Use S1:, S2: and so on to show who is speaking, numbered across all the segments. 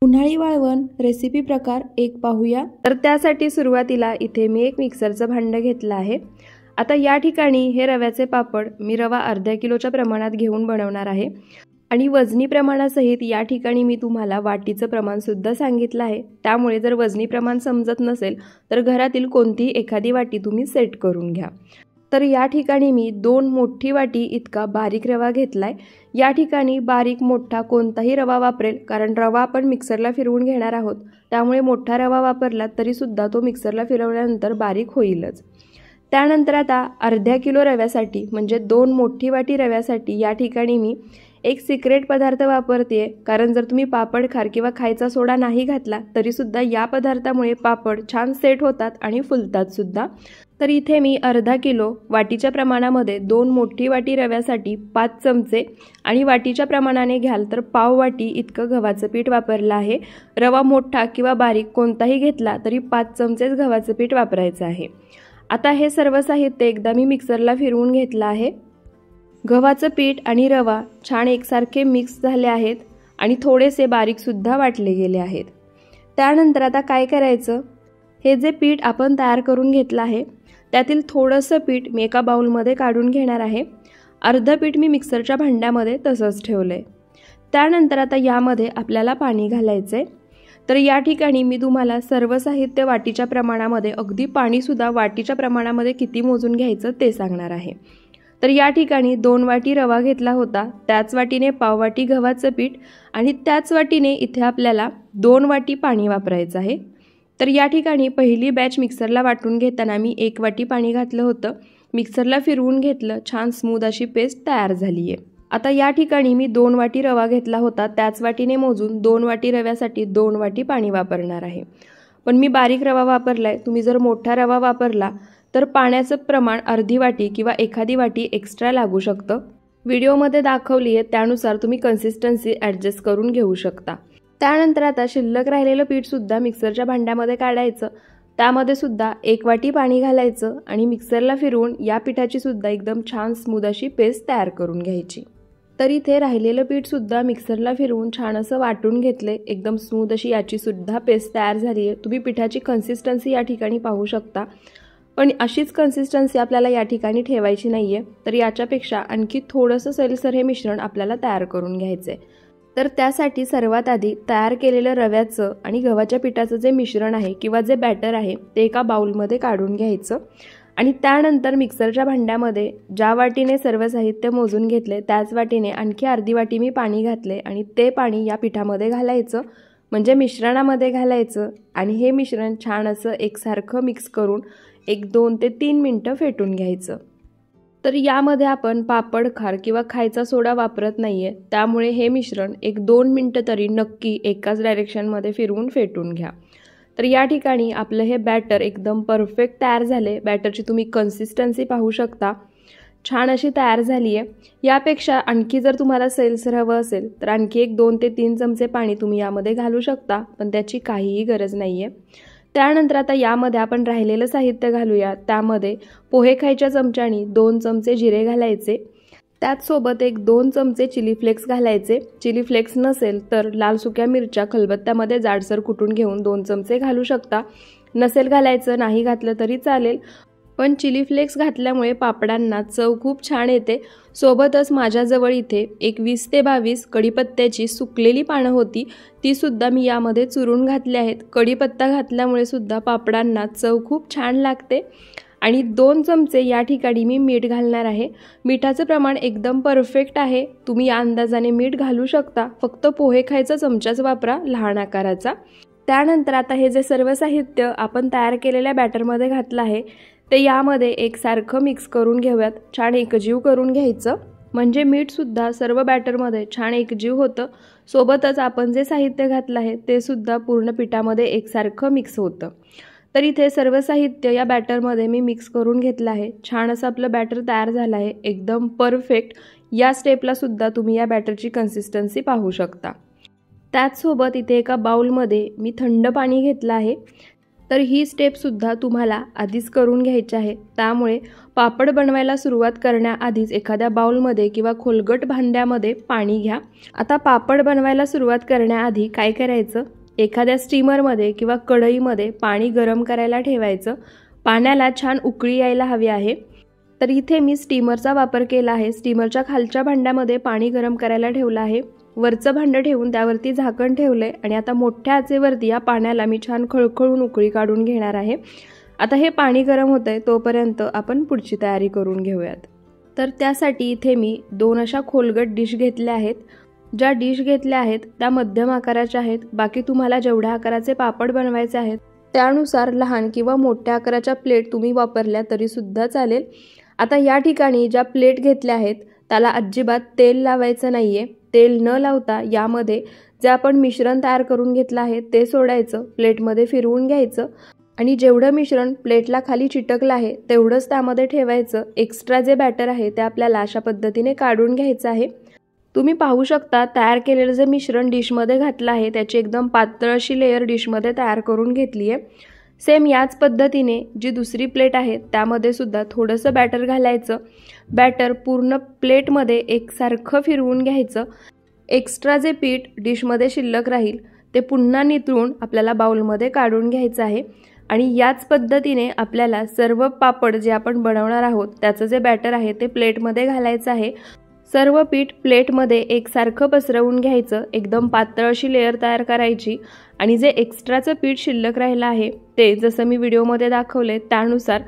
S1: उन्हाळी वाळवण रेसिपी प्रकार 1 पाहूया। तर त्यासाठी सुरुवातीला इथे मी एक मिक्सरचं भांडं घेतलं आहे। आता या ठिकाणी हे रव्याचे पापड मी रवा अर्धा किलोच्या प्रमाणात घेऊन बनवणार आहे आणि वजनी प्रमाणासहित या ठिकाणी मी तुम्हाला वाटीचं प्रमाण सुद्धा सांगितलं आहे। त्यामुळे जर वजनी प्रमाण समजत नसेल तर घरातील कोणतीही एखादी वाटी तुम्ही सेट करून घ्या। तर या ठिकाणी मी 2 मोठी वाटी इतका बारीक रवा घेतलाय। या ठिकाणी बारीक मोठा कोणताही रवा वापरेल, कारण रवा आपण मिक्सरला फिरवून घेणार आहोत, त्यामुळे मोठा रवा वापरला तरी सुद्धा तो मिक्सरला फिरवल्यानंतर बारीक होईलच। त्यानंतर आता अर्धा किलो रव्यासाठी म्हणजे 2 मोठी वाटी रव्यासाठी या ठिकाणी मी एक सिक्रेट पदार्थ वापरते, कारण जर तुम्ही पापड खार किंवा खायचा सोडा नाही घातला तरी सुद्धा या पदार्थामुळे पापड छान सेट होतात आणि फुलतात सुद्धा। तर इथे मी अर्धा किलो वाटीच्या प्रमाणामध्ये 2 मोठी वाटी रव्यासाठी 5 चमचे आणि वाटीच्या प्रमाणाने घ्याल तर पाव वाटी इतकं गव्हाचं पीठ वापरलं आहे। रवा मोठा किंवा बारीक कोणताही घेतला तरी 5 चमचेच गव्हाचं पीठ वापरायचं आहे। आता हे सर्व साहित्य एकदा मी मिक्सरला फिरवून घेतलं आहे। गव्हाचं पीठ आणि रवा छान एकसारखे मिक्स झाले आहेत आणि थोडेसे बारीक सुद्धा वाटले गेले आहेत। त्यानंतर आता काय करायचं, हे जे पीठ आपण तयार करून घेतलं आहे त्यातील थोडंसं पीठ मी एका बाउलमध्ये काढून घेणार आहे। अर्ध पीठ मी मिक्सरच्या भांड्यामध्ये तसंच ठेवलंय। त्यानंतर आता यामध्ये आपल्याला पाणी घालायचंय। तर या ठिकाणी मी तुम्हाला सर्व साहित्य वाटीच्या प्रमाणामध्ये, अगदी पाणी सुद्धा वाटीच्या प्रमाणामध्ये किती मोजून घ्यायचं ते सांगणार आहे। तर या ठिकाणी 2 वाटी रवा घेतला होता, त्याच वाटीने पाव वाटी गव्हाचं पीठ आणि त्याच वाटीने इथे आपल्याला 2 वाटी पाणी वापरायचं आहे। तर या ठिकाणी पहिली बॅच मिक्सरला वाटून घेताना मी 1 वाटी पाणी घातलं होतं, मिक्सरला फिरवून घेतलं, छान स्मूथ अशी पेस्ट तयार झाली आहे। आता या ठिकाणी मी 2 वाटी रवा घेतला होता, त्याच वाटीने मोजून 2 वाटी रव्यासाठी 2 वाटी पाणी वापरणार आहे। पण मी बारीक रवा वापरलाय, तुम्ही जर मोठा रवा वापरला तर पाण्याचं प्रमाण अर्धी वाटी किंवा एखादी वाटी एक्स्ट्रा लागू शकतं। व्हिडिओमध्ये दाखवली आहे त्यानुसार तुम्ही कन्सिस्टन्सी ॲडजस्ट करून घेऊ शकता। त्यानंतर आता शिल्लक राहिलेलं पीठ सुद्धा मिक्सरच्या भांड्यामध्ये काढायचं, त्यामध्ये सुद्धा 1 वाटी पाणी घालायचं आणि मिक्सरला फिरवून या पिठाची सुद्धा एकदम छान स्मूथ अशी पेस्ट तयार करून घ्यायची। तर इथे राहिलेलं पीठ सुद्धा मिक्सरला फिरवून छान असं वाटून घेतले, एकदम स्मूथ अशी याची सुद्धा पेस्ट तयार झाली आहे। तुम्ही पिठाची कन्सिस्टन्सी या ठिकाणी पाहू शकता, पण अशीच कन्सिस्टन्सी आपल्याला या ठिकाणी ठेवायची नाहीये, तर याच्यापेक्षा आणखी थोडंसं सैलसर हे मिश्रण आपल्याला तयार करून घ्यायचंय। तर त्यासाठी सर्वात आधी तयार केलेलं रव्याचं आणि गव्हाच्या पिठाचं जे मिश्रण आहे किंवा जे बॅटर आहे ते एका बाउलमध्ये काढून घ्यायचं आणि त्यानंतर मिक्सरच्या भांड्यामध्ये ज्या वाटीने सर्व साहित्य मोजून घेतले त्याच वाटीने आणखी अर्धी वाटी मी पाणी घातले आणि ते पाणी या पिठामध्ये घालायचं, म्हणजे मिश्रणामध्ये घालायचं आणि हे मिश्रण छान असं एकसारखं मिक्स करून 1-2 ते 3 मिनिटं फेटून घ्यायचं। तर यामध्ये आपण पापड खार किंवा खायचा सोडा वापरत नाहीये, त्यामुळे हे मिश्रण 1-2 मिनिटं तरी नक्की एकाच डायरेक्शनमध्ये फिरवून फेटून घ्या। तर या ठिकाणी आपलं हे बॅटर एकदम परफेक्ट तयार झाले। बॅटरची तुम्ही कन्सिस्टन्सी पाहू शकता, छान अशी तयार झाली आहे। यापेक्षा आणखी जर तुम्हाला सैलसर हवं असेल तर आणखी 1-2 ते 3 चमचे पाणी तुम्ही यामध्ये घालू शकता, पण त्याची काहीही गरज नाहीये। त्यानंतर आता यामध्ये आपण राहिलेलं साहित्य घालूया। त्यामध्ये पोहे खायच्या चमच्यानी 2 चमचे जिरे घालायचे, त्याचसोबत 1-2 चमचे चिली फ्लेक्स घालायचे। चिली फ्लेक्स नसेल तर लाल सुक्या मिरच्या खलबत्त्यामध्ये जाडसर कुटून घेऊन 2 चमचे घालू शकता, नसेल घालायचं नाही घातलं तरी चालेल, पण चिली फ्लेक्स घातल्यामुळे पापडांना चव खूप छान येते। सोबतच माझ्याजवळ इथे एक 20 ते 22 कढीपत्त्याची सुकलेली पानं होती, ती सुद्धा मी यामध्ये चुरून घातली आहेत। कढीपत्ता घातल्यामुळे सुद्धा पापडांना चव खूप छान लागते। आणि 2 चमचे या ठिकाणी मी मीठ घालणार आहे। मिठाचं प्रमाण एकदम परफेक्ट आहे, तुम्ही या अंदाजाने मीठ घालू शकता, फक्त पोहे खायचा चमचाच वापरा लहान आकाराचा। त्यानंतर आता हे जे सर्व साहित्य आपण तयार केलेल्या बॅटरमध्ये घातलं आहे ते यामध्ये एकसारखं मिक्स करून घेऊयात, छान एकजीव करून घ्यायचं, म्हणजे मीठ सुद्धा सर्व बॅटरमध्ये छान एकजीव होतं। सोबतच आपण जे साहित्य घातलं आहे ते सुद्धा पूर्ण पिठामध्ये एकसारखं मिक्स होतं। तर इथे सर्व साहित्य या बॅटरमध्ये मी मिक्स करून घेतलं आहे, छान असं आपलं बॅटर तयार झालं आहे, एकदम परफेक्ट। या स्टेपला सुद्धा तुम्ही या बॅटरची कन्सिस्टन्सी पाहू शकता। त्याचसोबत इथे एका बाउलमध्ये मी थंड पाणी घेतलं आहे, तर ही स्टेप सुद्धा तुम्हाला आधीच करून घ्यायची आहे, त्यामुळे पापड बनवायला सुरुवात करण्याआधीच एखाद्या बाउलमध्ये किंवा खोलगट भांड्यामध्ये पाणी घ्या। आता पापड बनवायला सुरुवात करण्याआधी काय करायचं, एखाद्या स्टीमरमध्ये किंवा कढईमध्ये पाणी गरम करायला ठेवायचं। पाण्याला छान उकळी यायला हवी आहे। तर इथे मी स्टीमरचा वापर केला आहे। स्टीमरच्या खालच्या भांड्यामध्ये पाणी गरम करायला ठेवलं आहे। वरचं भांडं ठेवून त्यावरती झाकण ठेवलंय आणि आता मोठ्या आचेवरती या पाण्याला मी छान खळखळून उकळी काढून घेणार आहे। आता हे पाणी गरम होतंय तोपर्यंत आपण पुढची तयारी करून घेऊयात। तर त्यासाठी इथे मी 2 अशा खोलगट डिश घेतल्या आहेत। ज्या डिश घेतल्या आहेत त्या मध्यम आकाराच्या आहेत। बाकी तुम्हाला जेवढ्या आकाराचे पापड बनवायचे आहेत त्यानुसार लहान किंवा मोठ्या आकाराच्या प्लेट तुम्ही वापरल्या तरी सुद्धा चालेल। आता या ठिकाणी ज्या प्लेट घेतल्या आहेत त्याला अजिबात तेल लावायचं नाहीये। तेल न लावता यामध्ये जे आपण मिश्रण तयार करून घेतलं आहे ते सोडायचं, प्लेटमध्ये फिरवून घ्यायचं आणि जेवढं मिश्रण प्लेटला खाली चिटकलं आहे तेवढंच त्यामध्ये ठेवायचं। एक्स्ट्रा जे बॅटर आहे ते आपल्याला अशा पद्धतीने काढून घ्यायचं आहे। तुम्ही पाहू शकता तयार केलेलं जे मिश्रण डिशमध्ये घातलं आहे त्याची एकदम पातळ अशी लेयर डिशमध्ये तयार करून घेतली आहे। सेम याच पद्धतीने जी दुसरी प्लेट आहे त्यामध्ये सुद्धा थोडंसं बॅटर घालायचं। बॅटर पूर्ण प्लेटमध्ये एकसारखं फिरवून घ्यायचं। एक्स्ट्रा जे पीठ डिशमध्ये शिल्लक राहील ते पुन्हा नितळून आपल्याला बाउलमध्ये काढून घ्यायचं आहे आणि याच पद्धतीने आपल्याला सर्व पापड जे आपण बनवणार आहोत त्याचं जे बॅटर आहे ते प्लेटमध्ये घालायचं आहे। सर्व पीठ प्लेटमध्ये एकसारखं पसरवून घ्यायचं। एकदम पातळ अशी लेयर तयार करायची आणि जे एक्स्ट्राचं पीठ शिल्लक राहिलं आहे ते जसं मी व्हिडिओमध्ये दाखवले त्यानुसार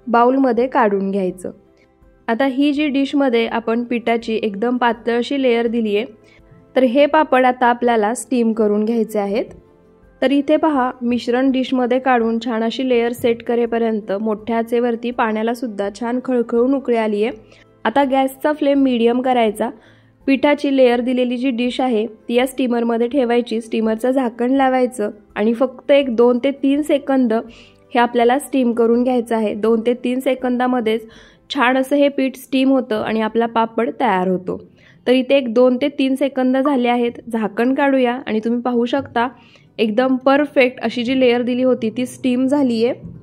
S1: बाउलमध्ये काढून घ्यायचं। आता ही जी डिशमध्ये आपण पिठाची एकदम पातळ अशी लेयर दिली आहे तर हे पापड आता आपल्याला स्टीम करून घ्यायचे आहेत। तर इथे पहा मिश्रण डिशमध्ये काढून छान अशी लेयर सेट करेपर्यंत मोठ्या आचेवरती पाण्याला सुद्धा छान खळखळून उकळी आली आहे। आता गॅसचा फ्लेम मीडियम करायचा। पिठाची लेयर दिलेली जी डिश आहे ती या स्टीमरमध्ये ठेवायची, स्टीमरचं झाकण लावायचं आणि फक्त एक 2 ते 3 सेकंद हे आपल्याला स्टीम करून घ्यायचं आहे। 2 ते 3 सेकंदामध्येच छान असं हे पीठ स्टीम होतं आणि आपला पापड तयार होतो। तर इथे एक 2 ते 3 सेकंद झाले आहेत। झाकण काढूया आणि तुम्ही पाहू शकता एकदम परफेक्ट अशी जी लेयर दिली होती ती स्टीम झाली आहे।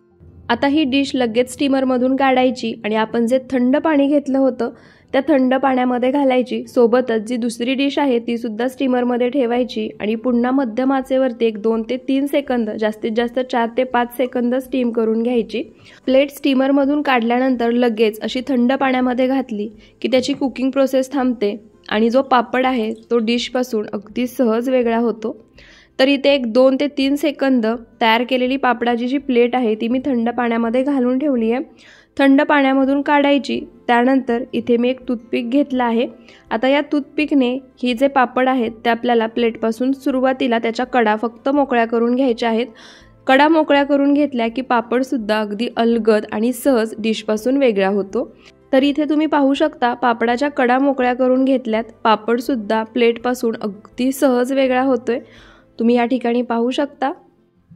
S1: आता ही डिश लगेच स्टीमरमधून काढायची आणि आपण जे थंड पाणी घेतलं होतं त्या थंड पाण्यामध्ये घालायची। सोबतच जी दुसरी डिश आहे ती सुद्धा स्टीमरमध्ये ठेवायची आणि पुन्हा मध्यम आचेवरती एक 2 ते 3 सेकंद जास्तीत जास्त 4 ते 5 सेकंद स्टीम करून घ्यायची। प्लेट स्टीमरमधून काढल्यानंतर लगेच अशी थंड पाण्यामध्ये घातली की त्याची कुकिंग प्रोसेस थांबते आणि जो पापड आहे तो डिशपासून अगदी सहज वेगळा होतो। तर इथे एक 2 ते 3 सेकंद तयार केलेली पापडाची जी प्लेट आहे ती मी थंड पाण्यामध्ये घालून ठेवली आहे। थंड पाण्यामधून काढायची। त्यानंतर इथे मी एक टूथपिक घेतला आहे। आता या टूथपिकने ही जे पापड आहेत ते आपल्याला प्लेटपासून सुरुवातीला त्याच्या कडा फक्त मोकळ्या करून घ्यायच्या आहेत। कडा मोकळ्या करून घेतल्या की पापडसुद्धा अगदी अलगद आणि सहज डिशपासून वेगळा होतो। तर इथे तुम्ही पाहू शकता पापडाच्या कडा मोकळ्या करून घेतल्यात, पापडसुद्धा प्लेटपासून अगदी सहज वेगळा होतोय। तुम्ही या ठिकाणी पाहू शकता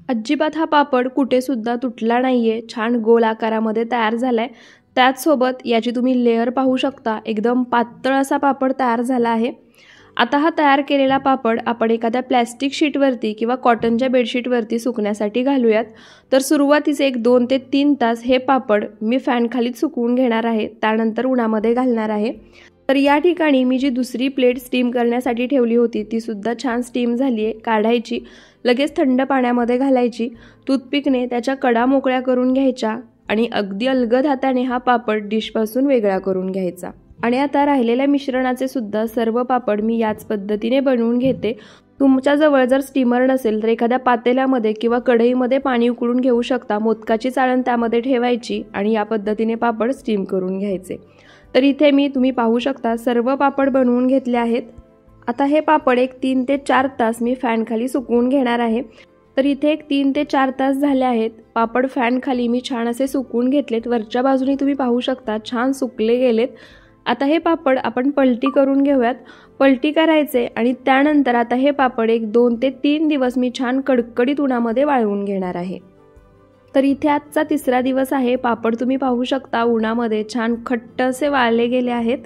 S1: अजिबात हा पापड कुठे सुद्धा तुटला नाहीये, छान गोल आकारामध्ये तयार झालाय। त्याचसोबत याची तुम्ही लेयर पाहू शकता, एकदम पातळ असा पापड तयार झाला आहे। आता हा तयार केलेला पापड आपण एखाद्या प्लॅस्टिक शीटवरती किंवा कॉटनच्या बेडशीटवरती सुकण्यासाठी घालूयात। तर सुरुवातीचे एक 2 ते 3 तास हे पापड मी फॅन खालीच सुकवून घेणार आहे, त्यानंतर उन्हामध्ये घालणार आहे। तर या ठिकाणी मी जी दुसरी प्लेट स्टीम करण्यासाठी ठेवली होती ती सुद्धा छान स्टीम झाली आहे। काढायची, लगेच थंड पाण्यामध्ये घालायची, टूथपिकने त्याच्या कडा मोकळ्या करून घ्यायच्या आणि अगदी अलगद हाताने हा पापड डिशपासून वेगळा करून घ्यायचा। आणि आता राहिलेल्या मिश्रणाचे सुद्धा सर्व पापड मी याच पद्धतीने बनवून घेते। तुमच्याजवळ जर स्टीमर नसेल तर एखाद्या पातेल्यामध्ये किंवा कढईमध्ये पाणी उकळून घेऊ शकता, मोदकाची चाळण त्यामध्ये ठेवायची आणि या पद्धतीने पापड स्टीम करून घ्यायचे। तर इथे मी तुम्ही पाहू शकता सर्व पापड बनवून घेतले आहेत। आता हे पापड एक 3 ते 4 तास मी फॅन खाली सुकवून घेणार आहे। तर इथे एक 3 ते 4 तास झाले आहेत। पापड फॅन खाली मी छान असे सुकवून घेतलेत। वरच्या बाजूने तुम्ही पाहू शकता छान सुकले गेलेत। आता हे पापड आपण पलटी करून घेऊयात। पलटी करायचे आणि त्यानंतर आता हे पापड एक 2 ते 3 दिवस मी छान कडकडीत उन्हामध्ये वाळवून घेणार आहे। तर इथे आजचा 3रा दिवस आहे। पापड तुम्ही पाहू शकता उन्हामध्ये छान खट्ट असे वाळले गेले आहेत।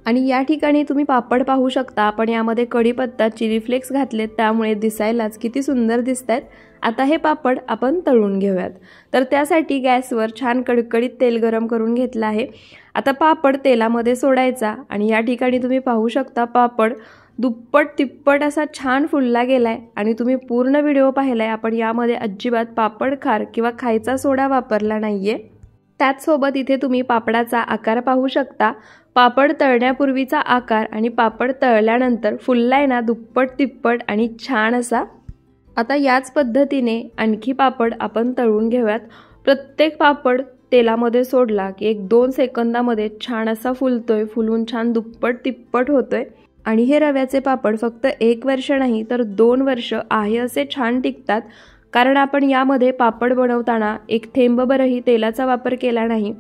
S1: आणि या ठिकाणी तुम्ही पापड पाहू शकता, आपण यामध्ये कढीपत्ता, चिली फ्लेक्स घातलेत, त्यामुळे दिसायलाच किती सुंदर दिसतात। आता हे पापड आपण तळून घेऊयात। तर त्यासाठी गॅसवर छान कडकडीत तेल गरम करून घेतलं आहे। आता पापड तेलामध्ये सोडायचा आणि या ठिकाणी तुम्ही पाहू शकता पापड दुप्पट तिप्पट असा छान फुलला गेलाय आणि तुम्ही पूर्ण व्हिडिओ पाहिलाय। आपण यामध्ये अजिबात पापड खार किंवा खायचा सोडा वापरला नाहीये। त्याचसोबत इथे तुम्ही पापडाचा आकार पाहू शकता, पापड तळण्यापूर्वीचा आकार आणि पापड तळल्यानंतर फुललाय ना दुप्पट तिप्पट आणि छान असा। आता याच पद्धतीने आणखी पापड आपण तळून घेऊयात। प्रत्येक पापड तेलामध्ये सोडला की 1-2 सेकंदामध्ये छान असा फुलतोय, फुलून छान दुप्पट तिप्पट होतोय। आणि हे रव्याचे पापड फक्त 1 वर्ष नाही तर 2 वर्ष आहे असे छान टिकतात, कारण आपण यामध्ये पापड बनवताना एक थेंबभरही तेलाचा वापर केला नाही।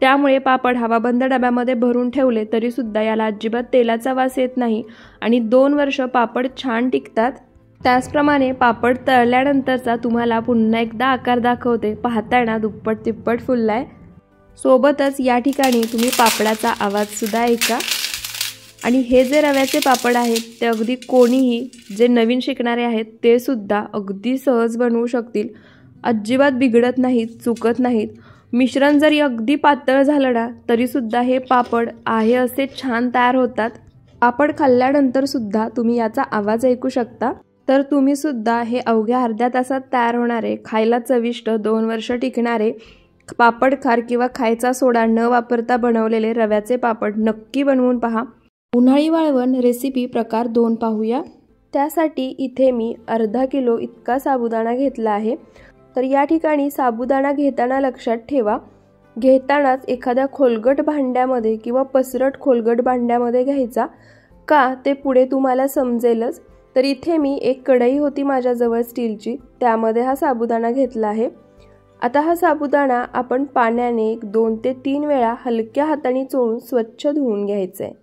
S1: त्यामुळे पापड हवाबंद डब्यामध्ये भरून ठेवले तरी सुद्धा याला अजिबात तेलाचा वास येत नाही आणि 2 वर्ष पापड छान टिकतात। त्याचप्रमाणे पापड तळल्यानंतरचा तुम्हाला पुन्हा एकदा आकार दाखवते, पाहताय ना दुप्पट तिप्पट फुललाय। सोबतच या ठिकाणी तुम्ही पापडाचा आवाज सुद्धा ऐका। आणि हे जे रव्याचे पापड आहेत ते अगदी कोणीही जे नवीन शिकणारे आहेत ते सुद्धा अगदी सहज बनवू शकतील, अजिबात बिघडत नाहीत, चुकत नाहीत। मिश्रण जरी अगदी पातळ झालं ना तरी सुद्धा हे पापड आहे असे छान तयार होतात। पापड खाल्ल्यानंतर सुद्धा तुम्ही याचा आवाज ऐकू शकता। तर तुम्ही सुद्धा हे अवघ्या अर्ध्या तासात तयार होणारे, खायला चविष्ट, 2 वर्ष टिकणारे पापड खार किंवा खायचा सोडा न वापरता बनवलेले रव्याचे पापड नक्की बनवून पहा। उन्हाळी वाळवण रेसिपी प्रकार 2 पाहूया। त्यासाठी इथे मी अर्धा किलो इतका साबुदाणा घेतला आहे। तर या ठिकाणी साबुदाणा घेताना लक्षात ठेवा, घेतानाच एखाद्या खोलगट भांड्यामध्ये किंवा पसरट खोलगट भांड्यामध्ये घ्यायचा, का ते पुढे तुम्हाला समजेलच। तर इथे मी एक कढई होती माझ्याजवळ स्टीलची, त्यामध्ये हा साबुदाणा घेतला आहे। आता हा साबुदाणा आपण पाण्याने 2 ते 3 वेळा हलक्या हाताने चोळून स्वच्छ धुवून घ्यायचा आहे।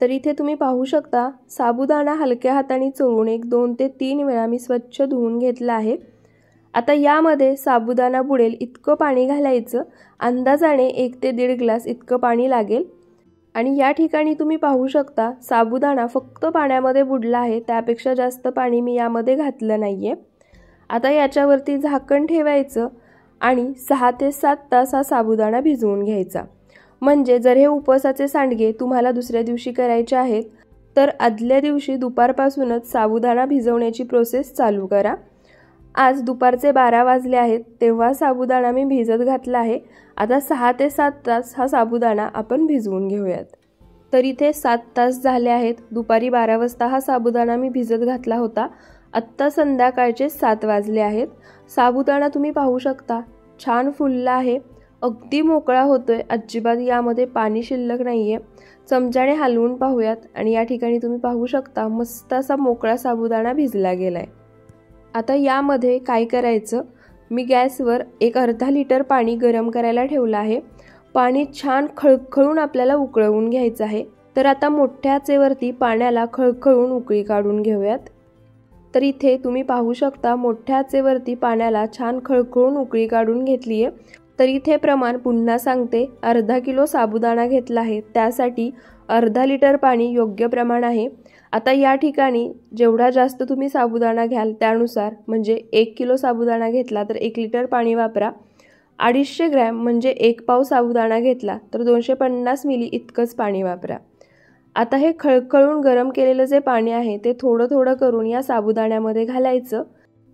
S1: तर इथे तुम्ही पाहू शकता साबुदाणा हलक्या हाताने चोळून 1-2 ते 3 वेळा मी स्वच्छ धुवून घेतला आहे। आता यामध्ये साबुदाणा बुडेल इतकं पाणी घालायचं, अंदाजाने 1 ते 1.5 ग्लास इतकं पाणी लागेल। आणि या ठिकाणी तुम्ही पाहू शकता साबुदाणा फक्त पाण्यामध्ये बुडला आहे, त्यापेक्षा जास्त पाणी मी यामध्ये घातलं नाहीये। आता याच्यावरती झाकण ठेवायचं आणि 6 ते 7 तास हा साबुदाणा भिजवून घ्यायचा। म्हणजे जर हे उपवासाचे सांडगे तुम्हाला दुसऱ्या दिवशी करायचे आहेत तर आदल्या दिवशी दुपारपासूनच साबुदाणा भिजवण्याची प्रोसेस चालू करा। आज दुपारचे 12 वाजले आहेत तेव्हा साबुदाणा मी भिजत घातला आहे। आता 6 ते 7 तास हा साबुदाणा आपण भिजवून घेऊयात। तर इथे 7 तास झाले आहेत। दुपारी 12 वाजता हा साबुदाणा मी भिजत घातला होता। आत्ता संध्याकाळचे 7 वाजले आहेत। साबुदाणा तुम्ही पाहू शकता छान फुलला आहे, अगदी मोकळा होतोय, अजिबात यामध्ये पाणी शिल्लक नाहीये। चमच्याने हलवून पाहूयात आणि या ठिकाणी तुम्ही पाहू शकता मस्त असा मोकळा साबुदाणा भिजला गेलाय। आता यामध्ये काय करायचं, मी गॅसवर एक अर्धा लिटर पाणी गरम करायला ठेवलं आहे। पाणी छान खळखळून आपल्याला उकळवून घ्यायचं आहे। तर आता मोठ्या आचेवरती पाण्याला खळखळून उकळी काढून घेऊयात। तर इथे तुम्ही पाहू शकता मोठ्या आचेवरती पाण्याला छान खळखळून उकळी काढून घेतली आहे। तर इथे प्रमाण पुन्हा सांगते, अर्धा किलो साबुदाणा घेतला आहे, त्यासाठी अर्धा लिटर पाणी योग्य प्रमाण आहे। आता या ठिकाणी जेवढा जास्त तुम्ही साबुदाणा घ्याल त्यानुसार, म्हणजे 1 किलो साबुदाणा घेतला तर 1 लिटर पाणी वापरा। 250 ग्रॅम म्हणजे 1 पाव साबुदाणा घेतला तर 250 मिली इतकंच पाणी वापरा। आता हे खळखळून गरम केलेलं जे पाणी आहे ते थोडं थोडं करून या साबुदाण्यामध्ये घालायचं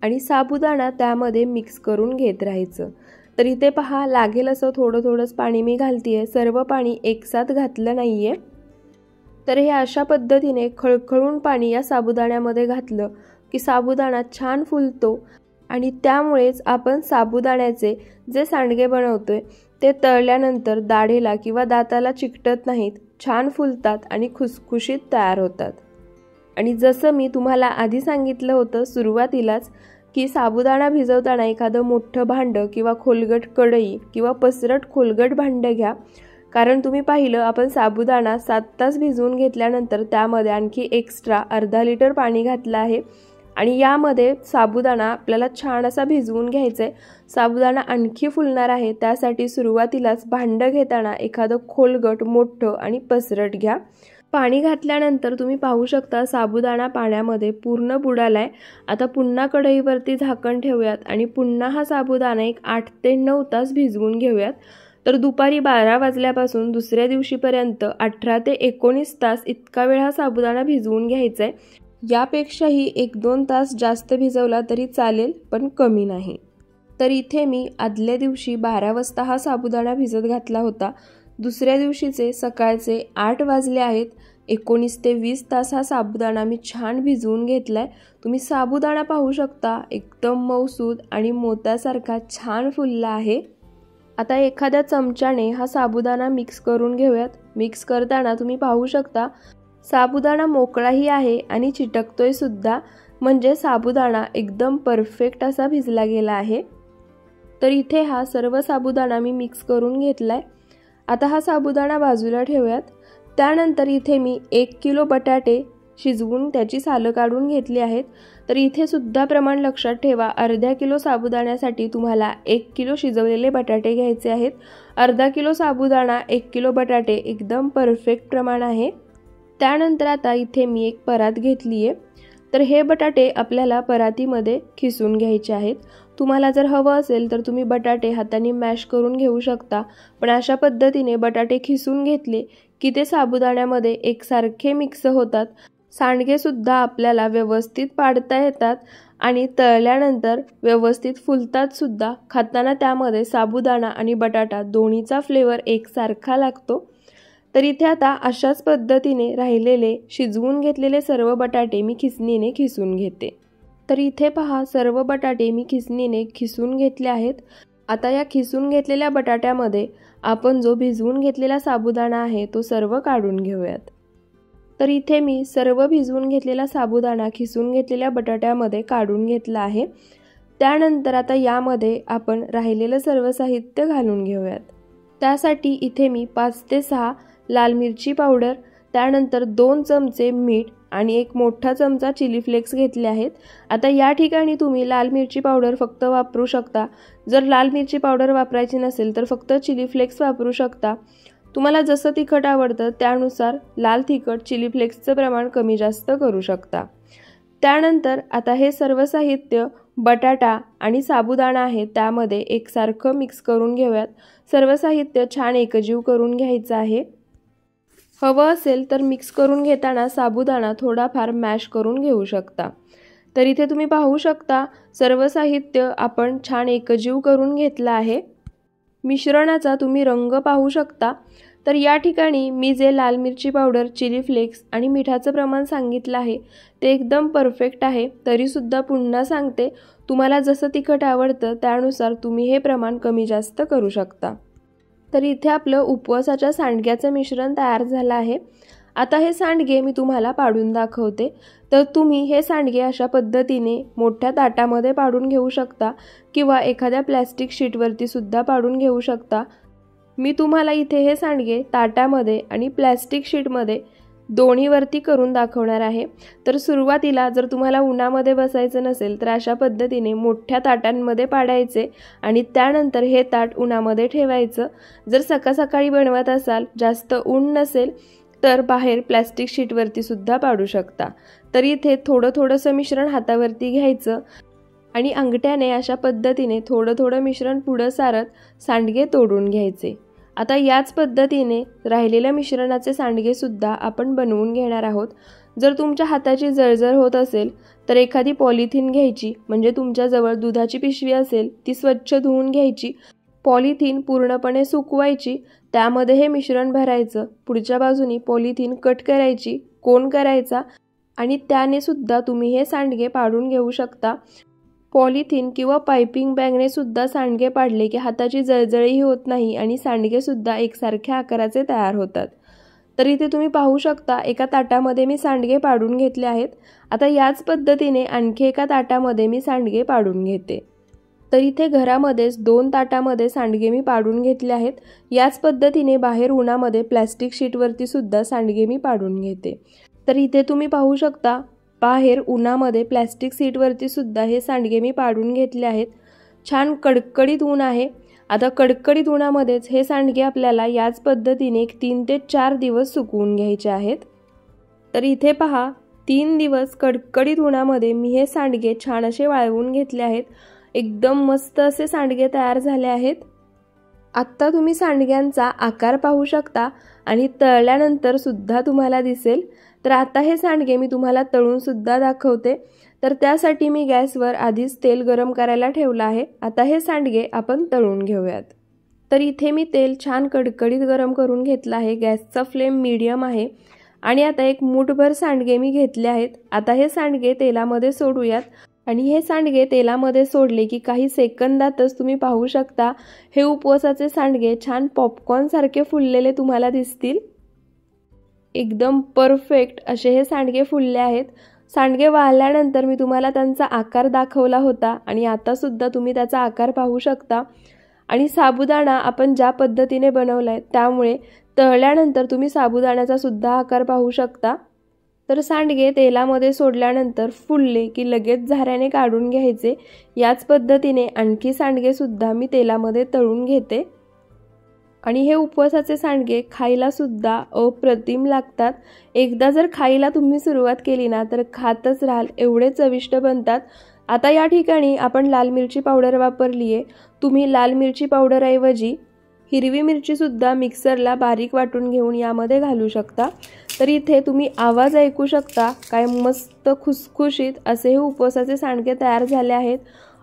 S1: आणि साबुदाणा त्यामध्ये मिक्स करून घेत राहायचं। तर इथे पहा लागेल असं थोडं थोडंच पाणी मी घालतीये, सर्व पाणी एकसाथ घातलं नाहीये। तर हे अशा पद्धतीने खळखळून पाणी या साबुदाण्यामध्ये घातलं की साबुदाणा छान फुलतो आणि त्यामुळेच आपण साबुदाण्याचे जे सांडगे बनवतोय ते तळल्यानंतर दाढेला किंवा दाताला चिकटत नाहीत, छान फुलतात आणि खुसखुशीत तयार होतात। आणि जसं मी तुम्हाला आधी सांगितलं होतं सुरुवातीलाच की साबुदाणा भिजवताना एखादं मोठं भांडं किंवा खोलगट कढई किंवा पसरट खोलगट भांडं घ्या, कारण तुम्ही पाहिलं आपण साबुदाणा 7 तास भिजवून घेतल्यानंतर त्यामध्ये आणखी एक्स्ट्रा अर्धा लिटर पाणी घातलं आहे आणि यामध्ये साबुदाणा आपल्याला छान असा भिजवून घ्यायचा आहे। साबुदाणा आणखी फुलणार आहे, त्यासाठी सुरुवातीलाच भांडं घेताना एखादं खोलगट मोठं आणि पसरट घ्या। पाणी घातल्यानंतर तुम्ही पाहू शकता साबुदाणा पाण्यामध्ये पूर्ण बुडालाय। आता पुन्हा कढईवरती झाकण ठेवूयात आणि पुन्हा हा साबुदाणा एक 8 ते 9 तास भिजवून घेऊयात। तर दुपारी 12 वाजल्यापासून दुसऱ्या दिवशीपर्यंत 18 ते 19 तास इतका वेळ हा साबुदाणा भिजवून घ्यायचा आहे। यापेक्षाही 1-2 तास जास्त भिजवला तरी चालेल, पण कमी नाही। तर इथे मी आदल्या दिवशी 12 वाजता हा साबुदाणा भिजत घातला होता। दुसऱ्या दिवशीचे सकाळचे 8 वाजले आहेत। 19 ते 20 तास हा साबुदाणा मी छान भिजवून घेतलाय। तुम्ही साबुदाणा पाहू शकता, एकदम मऊसूद आणि मोत्यासारखा छान फुलला आहे। आता एखाद्या चमच्याने हा साबुदाणा मिक्स करून घेऊयात। मिक्स करताना तुम्ही पाहू शकता साबुदाणा मोकळाही आहे आणि चिटकतोय सुद्धा, म्हणजे साबुदाणा एकदम परफेक्ट असा भिजला गेला आहे। तर इथे हा सर्व साबुदाणा मी मिक्स करून घेतलाय। आता हा साबुदाणा बाजूला ठेवूयात। त्यानंतर इथे मी 1 किलो बटाटे शिजवून त्याची सालं काढून घेतली आहेत। तर इथे सुद्धा प्रमाण लक्षात ठेवा, अर्ध्या किलो साबुदाण्यासाठी तुम्हाला 1 किलो शिजवलेले बटाटे घ्यायचे आहेत। अर्धा किलो साबुदाणा 1 किलो बटाटे एकदम परफेक्ट प्रमाण आहे। त्यानंतर आता इथे मी एक परात घेतली आहे। तर हे बटाटे आपल्याला परातीमध्ये खिसून घ्यायचे आहेत। तुम्हाला जर हवं असेल तर तुम्ही बटाटे हाताने मॅश करून घेऊ शकता, पण अशा पद्धतीने बटाटे खिसून घेतले की ते साबुदाण्यामध्ये एकसारखे मिक्स होतात। सांडगे सुद्धा आपल्याला व्यवस्थित पाडता येतात आणि तळल्यानंतर व्यवस्थित फुलतात सुद्धा। खाताना त्यामध्ये साबुदाणा आणि बटाटा दोन्हीचा फ्लेवर एकसारखा लागतो। तर इथे आता अशाच पद्धतीने राहिलेले शिजवून घेतलेले सर्व बटाटे मी खिसणीने खिसून घेते। तर इथे पहा, सर्व बटाटे मी खिसणीने खिसून घेतले आहेत। आता या खिसून घेतलेल्या बटाट्यामध्ये आपण जो भिजवून घेतलेला साबुदाणा आहे तो सर्व काढून घेऊयात। तर इथे मी सर्व भिजवून घेतलेला साबुदाणा खिसून घेतलेल्या बटाट्यामध्ये काढून घेतला आहे। त्यानंतर आता यामध्ये आपण राहिलेलं सर्व साहित्य घालून घेऊयात। त्यासाठी इथे मी 5 ते 6 लाल मिरची पावडर, त्यानंतर 2 चमचे मीठ आणि 1 मोठा चमचा चिली फ्लेक्स घेतले आहेत। आता या ठिकाणी तुम्ही लाल मिरची पावडर फक्त वापरू शकता। जर लाल मिरची पावडर वापरायची नसेल तर फक्त चिली फ्लेक्स वापरू शकता। तुम्हाला जसं तिखट आवडतं त्यानुसार लाल तिखट चिली फ्लेक्सचं प्रमाण कमी जास्त करू शकता। त्यानंतर आता हे सर्व साहित्य बटाटा आणि साबुदाणा आहे त्यामध्ये एकसारखं मिक्स करून घेऊयात। सर्व साहित्य छान एकजीव करून घ्यायचं आहे। हवं असेल तर मिक्स करून घेताना साबुदाणा थोडाफार मॅश करून घेऊ शकता। तर इथे तुम्ही पाहू शकता सर्व साहित्य आपण छान एकजीव करून घेतलं आहे। मिश्रणाचा तुम्ही रंग पाहू शकता। तर या ठिकाणी मी जे लाल मिरची पावडर, चिली फ्लेक्स आणि मिठाचं प्रमाण सांगितलं आहे ते एकदम परफेक्ट आहे। तरीसुद्धा पुन्हा सांगते, तुम्हाला जसं तिखट आवडतं त्यानुसार तुम्ही हे प्रमाण कमी जास्त करू शकता। तर इथे आपलं उपवासाच्या सांडग्याचं मिश्रण तयार झालं आहे। आता हे सांडगे मी तुम्हाला पाडून दाखवते। तर तुम्ही हे सांडगे अशा पद्धतीने मोठ्या ताटामध्ये पाडून घेऊ शकता किंवा एखाद्या प्लॅस्टिक शीटवरती सुद्धा पाडून घेऊ शकता। मी तुम्हाला इथे हे सांडगे ताटामध्ये आणि प्लॅस्टिक शीटमध्ये दोन्हीवरती करून दाखवणार आहे। तर सुरुवातीला जर तुम्हाला उन्हामध्ये बसायचं नसेल तर अशा पद्धतीने मोठ्या ताटांमध्ये पाडायचे आणि त्यानंतर हे ताट उन्हामध्ये ठेवायचं। जर सकाळी बनवत असाल, जास्त ऊन नसेल तर बाहेर प्लॅस्टिक शीटवरती सुद्धा पाडू शकता। तर इथे थोडंसं मिश्रण हातावरती घ्यायचं आणि अंगठ्याने अशा पद्धतीने थोडं मिश्रण पुढं सारत सांडगे तोडून घ्यायचे। आता याच पद्धतीने राहिलेल्या मिश्रणाचे सांडगे सुद्धा आपण बनवून घेणार आहोत। जर तुमच्या हाताची जळजळ होत असेल तर एखादी पॉलिथिन घ्यायची, म्हणजे तुमच्याजवळ दुधाची पिशवी असेल ती स्वच्छ धुवून घ्यायची, पॉलिथिन पूर्णपणे सुकवायची, त्यामध्ये हे मिश्रण भरायचं, पुढच्या बाजूनी पॉलिथिन कट करायची, कोन करायचा आणि त्याने सुद्धा तुम्ही हे सांडगे पाडून घेऊ शकता। पॉलिथिन किंवा पाइपिंग बॅगने सुद्धा सांडगे पाडले की हाताची जळजळही होत नाही आणि सांडगे सुद्धा एकसारख्या आकाराचे तयार होतात। तर इथे तुम्ही पाहू शकता एका ताटामध्ये मी सांडगे पाडून घेतले आहेत। आता याच पद्धतीने आणखी एका ताटामध्ये मी सांडगे पाडून घेते। तर इथे घरामध्येच 2 ताटामध्ये सांडगे मी पाडून घेतले आहेत। याच पद्धतीने बाहेर उन्हामध्ये प्लॅस्टिक शीटवरती सुद्धा सांडगे मी पाडून घेते। तर इथे तुम्ही पाहू शकता बाहेर उन्हामध्ये प्लॅस्टिक सीटवरती सुद्धा हे सांडगे मी पाडून घेतले आहेत। छान कडकडीत ऊन आहे। आता कडकडीत उन्हामध्येच हे सांडगे आपल्याला याच पद्धतीने 3 ते 4 दिवस सुकवून घ्यायचे आहेत। तर इथे पहा 3 दिवस कडकडीत उन्हामध्ये मी हे सांडगे छान असे वाळवून घेतले आहेत। एकदम मस्त असे सांडगे तयार झाले आहेत। आता तुम्ही सांडग्यांचा आकार पाहू शकता आणि तळल्यानंतर सुद्धा तुम्हाला दिसेल। तर आता हे सांडगे मी तुम्हाला तळून सुद्धा दाखवते। तर त्यासाठी मी गॅसवर आधीच तेल गरम करायला ठेवलं आहे। आता हे सांडगे आपण तळून घेऊयात। तर इथे मी तेल छान कडकडीत गरम करून घेतलं आहे। गॅसचा फ्लेम मीडियम आहे आणि आता एक मूठभर सांडगे मी घेतले आहेत। आता हे सांडगे तेलामध्ये सोडूयात आणि हे सांडगे तेलामध्ये सोडले की काही सेकंदातच तुम्ही पाहू शकता हे उपवासाचे सांडगे छान पॉपकॉर्न सारखे फुललेले तुम्हाला दिसतील। एकदम परफेक्ट असे हे सांडगे फुलले आहेत। सांडगे वाळल्यानंतर मी तुम्हाला त्यांचा आकार दाखवला होता आणि आता सुद्धा तुम्ही त्याचा आकार पाहू शकता। आणि साबुदाणा आपण ज्या पद्धतीने बनवलाय त्यामुळे तळल्यानंतर तुम्ही साबुदाण्याचा सुद्धा आकार पाहू शकता। तर सांडगे तेलामध्ये सोडल्यानंतर फुलले की लगेच झाऱ्याने काढून घ्यायचे। याच पद्धतीने आणखी सांडगे सुद्धा मी तेलामध्ये तळून घेते आणि हे उपवासाचे सांडगे खायला सुद्धा अप्रतिम लागतात। एकदा जर खायला तुम्ही सुरुवात केली ना तर खातच राहाल, एवढे चविष्ट बनतात। आता या ठिकाणी आपण लाल मिरची पावडर वापरली आहे। तुम्ही लाल मिरची पावडर ऐवजी हिरवी मिरची सुद्धा मिक्सरला बारीक वाटून घेऊन यामध्ये घालू शकता। तर इथे तुम्ही आवाज ऐकू शकता, काय मस्त खुसखुशीत असे हे उपवासाचे सांडगे तयार झाले आहेत।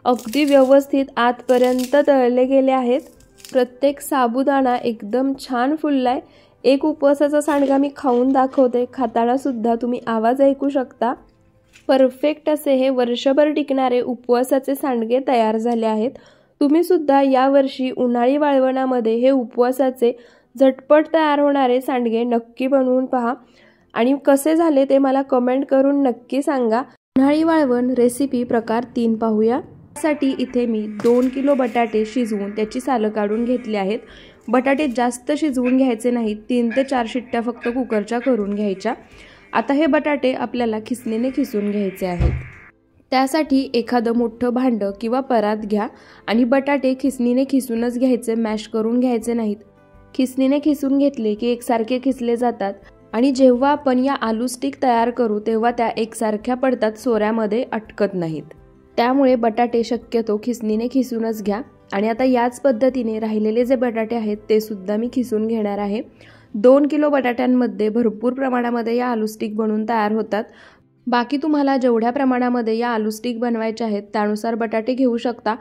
S1: अगदी व्यवस्थित आतपर्यंत तळले गेले आहेत। प्रत्येक साबुदाणा एकदम छान फुललाय। एक उपवासाचा सांडगा मी खाऊन दाखवते, खाताना सुद्धा तुम्ही आवाज ऐकू शकता। परफेक्ट असे हे वर्षभर टिकणारे उपवासाचे सांडगे तयार झाले आहेत। तुम्ही सुद्धा यावर्षी उन्हाळी वाळवणामध्ये हे उपवासाचे झटपट तयार होणारे सांडगे नक्की बनवून पहा आणि कसे झाले ते मला कमेंट करून नक्की सांगा। उन्हाळी वाळवण रेसिपी प्रकार 3 पाहूया। त्यासाठी इथे मी 2 किलो बटाटे शिजवून त्याची सालं काढून घेतली आहेत। बटाटे जास्त शिजवून घ्यायचे नाहीत, 3 ते 4 शिट्ट्या फक्त कुकरच्या करून घ्यायच्या। आता हे बटाटे आपल्याला खिसणीने खिसून घ्यायचे आहेत। त्यासाठी एखादं मोठं भांडं किंवा परात घ्या आणि बटाटे खिसणीने खिसूनच घ्यायचे, मॅश करून घ्यायचे नाहीत। खिसणीने खिसून घेतले की एकसारखे खिसले जातात आणि जेव्हा आपण या आलू स्टिक तयार करू तेव्हा त्या एकसारख्या पडतात, सोऱ्यामध्ये अटकत नाहीत। त्यामुळे बटाटे शक्यतो खिसणीने खिसूनच घ्या। आणि आता याच पद्धतीने राहिलेले जे बटाटे आहेत ते सुद्धा मी खिसून घेणार आहे। 2 किलो बटाट्यांमध्ये भरपूर प्रमाणामध्ये या आलू स्टिक बनवून तयार होतात। बाकी तुम्हाला जेवढ्या प्रमाणामध्ये या आलू स्टिक बनवायच्या आहेत त्यानुसार बटाटे घेऊ शकता।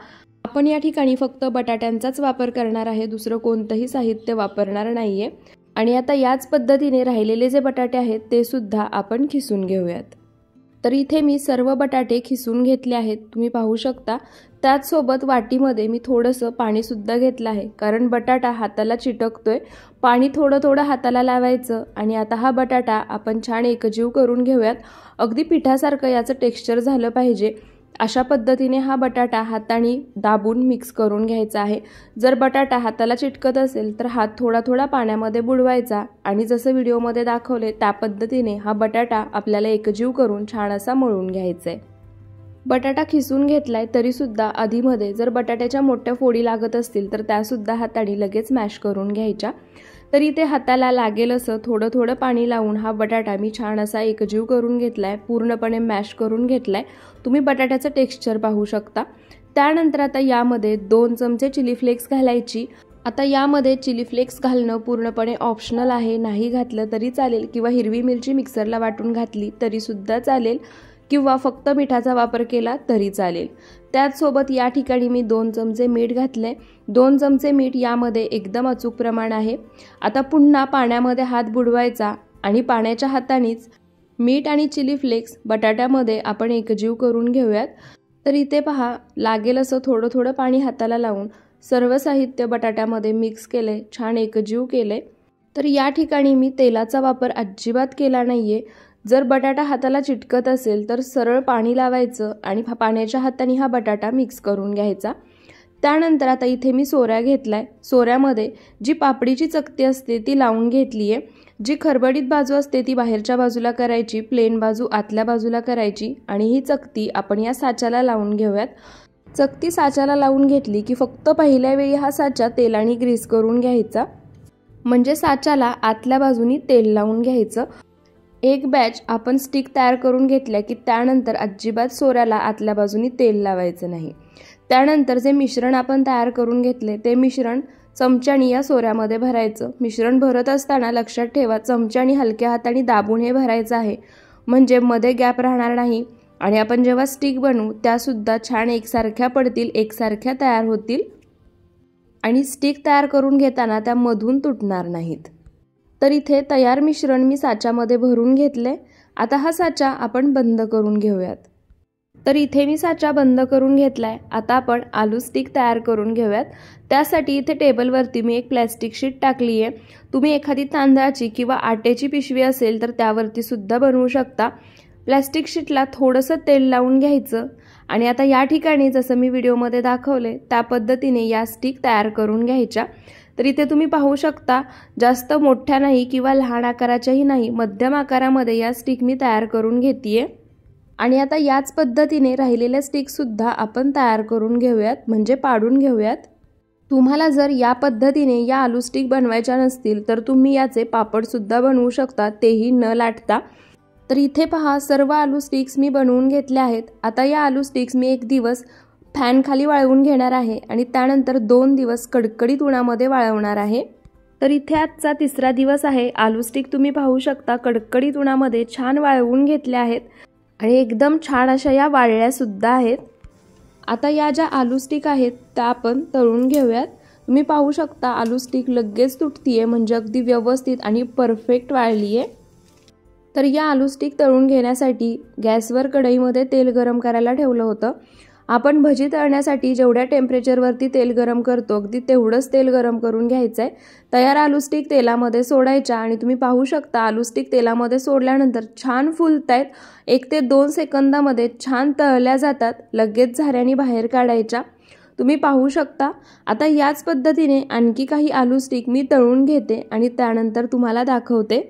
S1: आपण या ठिकाणी फक्त बटाट्यांचाच वापर करणार आहे, दुसरं कोणतंही साहित्य वापरणार नाहीये। आणि आता याच पद्धतीने राहिलेले जे बटाटे आहेत ते सुद्धा आपण खिसून घेऊयात। तर इथे मी सर्व बटाटे खिसून घेतले आहेत, तुम्ही पाहू शकता। त्याचसोबत वाटीमध्ये मी थोडंसं पाणी सुद्धा घेतलं आहे, कारण बटाटा हाताला चिटकतोय। पाणी थोडं थोडं हाताला लावायचं आणि आता हा बटाटा आपण छान एकजीव करून घेऊयात। अगदी पिठासारखं याचं टेक्स्चर झालं पाहिजे, अशा पद्धतीने हा बटाटा हाताने दाबून मिक्स करून घ्यायचा आहे। जर बटाटा हाताला चिटकत असेल तर हात थोडा थोडा पाण्यामध्ये बुडवायचा आणि जसं व्हिडिओमध्ये दाखवले त्या पद्धतीने हा बटाटा आपल्याला एकजीव करून छान असा मळून घ्यायचा आहे। बटाटा खिसून घेतलाय तरी सुद्धा आधीमध्ये जर बटाट्याच्या मोठ्या फोडी लागत असतील तर त्या सुद्धा हाताने लगेच मॅश करून घ्यायच्या। तर इथे हाताला लागेल असं थोडं थोडं पाणी लावून हा बटाटा मी छान असा एकजीव करून घेतलाय, पूर्णपणे मॅश करून घेतलाय। तुम्ही बटाट्याचं टेक्स्चर पाहू शकता। त्यानंतर आता यामध्ये 2 चमचे चिली फ्लेक्स घालायची। आता यामध्ये चिली फ्लेक्स घालणं पूर्णपणे ऑप्शनल आहे, नाही घातलं तरी चालेल किंवा हिरवी मिरची मिक्सरला वाटून घातली तरी सुद्धा चालेल किंवा फक्त मिठाचा वापर केला तरी चालेल। त्याचसोबत या ठिकाणी मी 2 चमचे मीठ घातले। 2 चमचे मीठ यामध्ये एकदम अचूक प्रमाण आहे। आता पुन्हा पाण्यामध्ये हात बुडवायचा आणि पाण्याच्या हातानेच मीठ आणि चिली फ्लेक्स बटाट्यामध्ये आपण एकजीव करून घेऊयात। तर इथे पहा लागेल असं थोडं थोडं पाणी हाताला लावून सर्व साहित्य बटाट्यामध्ये मिक्स केले, छान एकजीव केले। तर या ठिकाणी मी तेलाचा वापर अजिबात केला नाहीये। जर बटाटा हाताला चिटकत असेल तर सरळ पाणी लावायचं आणि पाण्याच्या हाताने हा बटाटा मिक्स करून घ्यायचा। त्यानंतर आता इथे मी सोऱ्या घेतलाय। सोऱ्यामध्ये जी पापडीची चकती असते ती लावून घेतली आहे। जी खरबडीत बाजू असते ती बाहेरच्या बाजूला करायची, प्लेन बाजू आतल्या बाजूला करायची आणि ही चकती आपण या साच्याला लावून घेऊयात। चकती साच्याला लावून घेतली की फक्त पहिल्या वेळी हा साचा तेलाने ग्रीस करून घ्यायचा, म्हणजे साच्याला आतल्या बाजूनी तेल लावून घ्यायचं। एक बॅच आपण स्टिक तयार करून घेतल्या की त्यानंतर अजिबात सोऱ्याला आतल्या बाजूनी तेल लावायचं नाही। त्यानंतर जे मिश्रण आपण तयार करून घेतले ते मिश्रण चमच्याने या सोऱ्यामध्ये भरायचं। मिश्रण भरत असताना लक्षात ठेवा चमच्याने हलक्या हाताने दाबून हे भरायचं आहे, म्हणजे मध्ये गॅप राहणार नाही आणि आपण जेव्हा स्टिक बनवू त्यासुद्धा छान एकसारख्या पडतील, एकसारख्या तयार होतील आणि स्टिक तयार करून घेताना त्या मधून तुटणार नाहीत। तर इथे तयार मिश्रण मी साच्यामध्ये भरून घेतले। आता हा साचा आपण बंद करून घेऊयात। तर इथे मी साचा बंद करून घेतलाय। आता आपण आलू स्टिक तयार करून घेऊयात। त्यासाठी इथे टेबलवरती मी एक प्लॅस्टिक शीट टाकली आहे। तुम्ही एखादी तांदळाची किंवा आट्याची पिशवी असेल तर त्यावरती सुद्धा बनवू शकता। प्लॅस्टिक शीटला थोडंसं तेल लावून घ्यायचं आणि आता या ठिकाणी जसं मी व्हिडिओमध्ये दाखवले त्या पद्धतीने या स्टिक तयार करून घ्यायच्या। तर इथे तुम्ही पाहू शकता जास्त मोठ्या नाही किंवा लहान आकाराच्याही नाही, मध्यम आकारामध्ये या स्टिक मी तयार करून घेतेय आणि आता याच पद्धतीने राहिलेल्या स्टिक सुद्धा आपण तयार करून घेऊयात, म्हणजे पाडून घेऊयात। तुम्हाला जर या पद्धतीने या आलू स्टिक बनवायच्या नसतील तर तुम्ही याचे पापड सुद्धा बनवू शकता, तेही न लाटता। तर इथे पहा सर्व आलू स्टिक्स मी बनवून घेतले आहेत। आता या आलू स्टिक्स मी एक दिवस फॅन खाली वाळवून घेणार आहे आणि त्यानंतर 2 दिवस कडकडीत उन्हामध्ये वाळवणार आहे। तर इथे आजचा तिसरा दिवस आहे। आलू स्टिक तुम्ही पाहू शकता कडकडीत उन्हामध्ये छान वाळवून घेतले आहेत आणि एकदम छान अशा या वाळल्या सुद्धा आहेत। आता या ज्या आलू स्टिक आहेत त्या आपण तळून घेऊयात। तुम्ही पाहू शकता आलू स्टिक लगेच तुटतीये, म्हणजे अगदी व्यवस्थित आणि परफेक्ट वाळली आहे। तर या आलू स्टिक तळून घेण्यासाठी गॅसवर कढईमध्ये तेल गरम करायला ठेवलं होतं। आपण भजी तळण्यासाठी जेवढ्या टेम्परेचरवरती तेल गरम करतो अगदी तेवढंच तेल गरम करून घ्यायचं आहे। तयार आलू स्टिक तेलामध्ये सोडायच्या आणि तुम्ही पाहू शकता आलू स्टिक तेलामध्ये सोडल्यानंतर छान फुलतायत। 1 ते 2 सेकंदामध्ये छान तळल्या जातात, लगेच झाऱ्याने बाहेर काढायच्या। तुम्ही पाहू शकता। आता याच पद्धतीने आणखी काही आलू स्टिक मी तळून घेते आणि त्यानंतर तुम्हाला दाखवते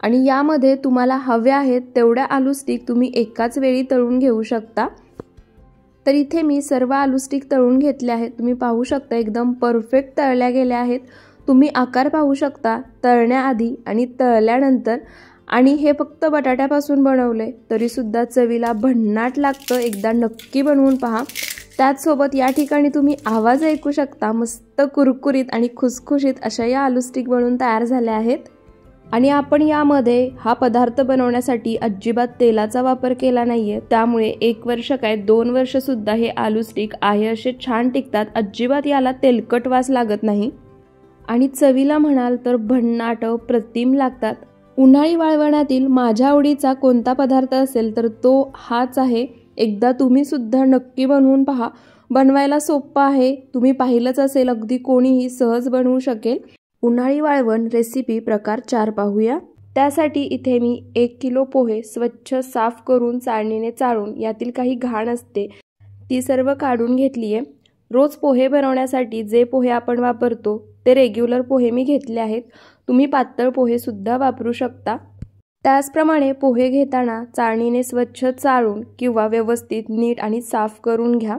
S1: आणि यामध्ये तुम्हाला हव्या आहेत तेवढ्या आलू स्टिक तुम्ही एकाच वेळी तळून घेऊ शकता। तर इथे मी सर्व आलू स्टिक तळून घेतले आहेत। तुम्ही पाहू शकता एकदम परफेक्ट तळल्या गेल्या आहेत। तुम्ही आकार पाहू शकता तळण्याआधी आणि तळल्यानंतर, आणि हे फक्त बटाट्यापासून बनवले तरी सुद्धा चवीला भन्नाट लागतं। एकदा नक्की बनवून पहा। त्याचसोबत या ठिकाणी तुम्ही आवाज ऐकू शकता, मस्त कुरकुरीत आणि खुसखुशीत अशा या आलू स्टिक बनवून तयार झाल्या आहेत। आणि आपण यामध्ये हा पदार्थ बनवण्यासाठी अजिबात तेलाचा वापर केला नाहीये, त्यामुळे 1 वर्ष काय 2 वर्ष सुद्धा हे आलू स्टिक आहे असे छान टिकतात। अजिबात याला तेलकट वास लागत नाही आणि चवीला म्हणाल तर भन्नाट प्रतिम लागतात। उन्हाळी वाळवणातील माझ्या आवडीचा कोणता पदार्थ असेल तर तो हाच आहे। एकदा तुम्ही सुद्धा नक्की बनवून पहा। बनवायला सोपं आहे, तुम्ही पाहिलंच असेल, अगदी कोणीही सहज बनवू शकेल। उन्हाळी वाळवण रेसिपी प्रकार 4 पाहूया। त्यासाठी इथे मी 1 किलो पोहे स्वच्छ साफ करून चाळणीने चाळून यातील काही घाण असते ती सर्व काढून घेतली आहे। रोज पोहे बनवण्यासाठी जे पोहे आपण वापरतो ते रेग्युलर पोहे मी घेतले आहेत। तुम्ही पातळ पोहे सुद्धा वापरू शकता। त्याचप्रमाणे पोहे घेताना चाळणीने स्वच्छ चाळून किंवा व्यवस्थित नीट आणि साफ करून घ्या।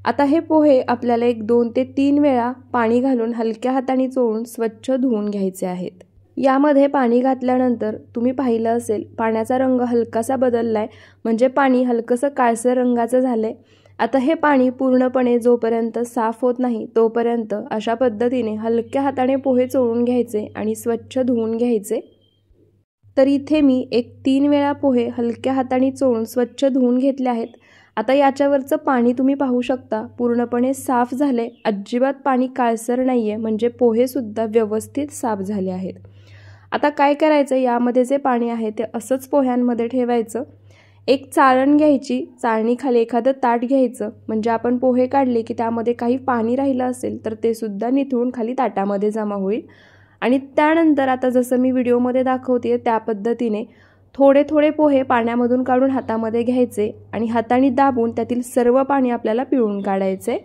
S1: आता हे पोहे आपल्याला 1-2 ते 3 वेळा पाणी घालून हलक्या हाताने चोळून स्वच्छ धुवून घ्यायचे आहेत। यामध्ये पाणी घातल्यानंतर तुम्ही पाहिलं असेल पाण्याचा रंग हलकासा बदललाय, म्हणजे पाणी हलकसं काळसर रंगाचं झालंय। आता हे पाणी पूर्णपणे जोपर्यंत साफ होत नाही तोपर्यंत अशा पद्धतीने हलक्या हाताने पोहे चोळून घ्यायचे आणि स्वच्छ धुवून घ्यायचे। तर इथे मी 3 वेळा पोहे हलक्या हाताने चोळून स्वच्छ धुवून घेतले आहेत। आता याच्यावरचं पाणी तुम्ही पाहू शकता पूर्णपणे साफ झाले, अजिबात पाणी काळसर नाहीये, म्हणजे पोहे सुद्धा व्यवस्थित साफ झाले आहेत। आता काय करायचं, यामध्ये जे पाणी आहे ते असंच पोह्यांमध्ये ठेवायचं। एक चाळण घ्यायची, चाळणीखाली एखादं ताट घ्यायचं, म्हणजे आपण पोहे काढले की त्यामध्ये काही पाणी राहिलं असेल तर ते सुद्धा निथळून खाली ताटामध्ये जमा होईल। आणि त्यानंतर आता जसं मी व्हिडिओमध्ये दाखवते त्या पद्धतीने थोडे थोडे पोहे पाण्यामधून काढून हातामध्ये घ्यायचे आणि हाताने दाबून त्यातील सर्व पाणी आपल्याला पिळून काढायचे।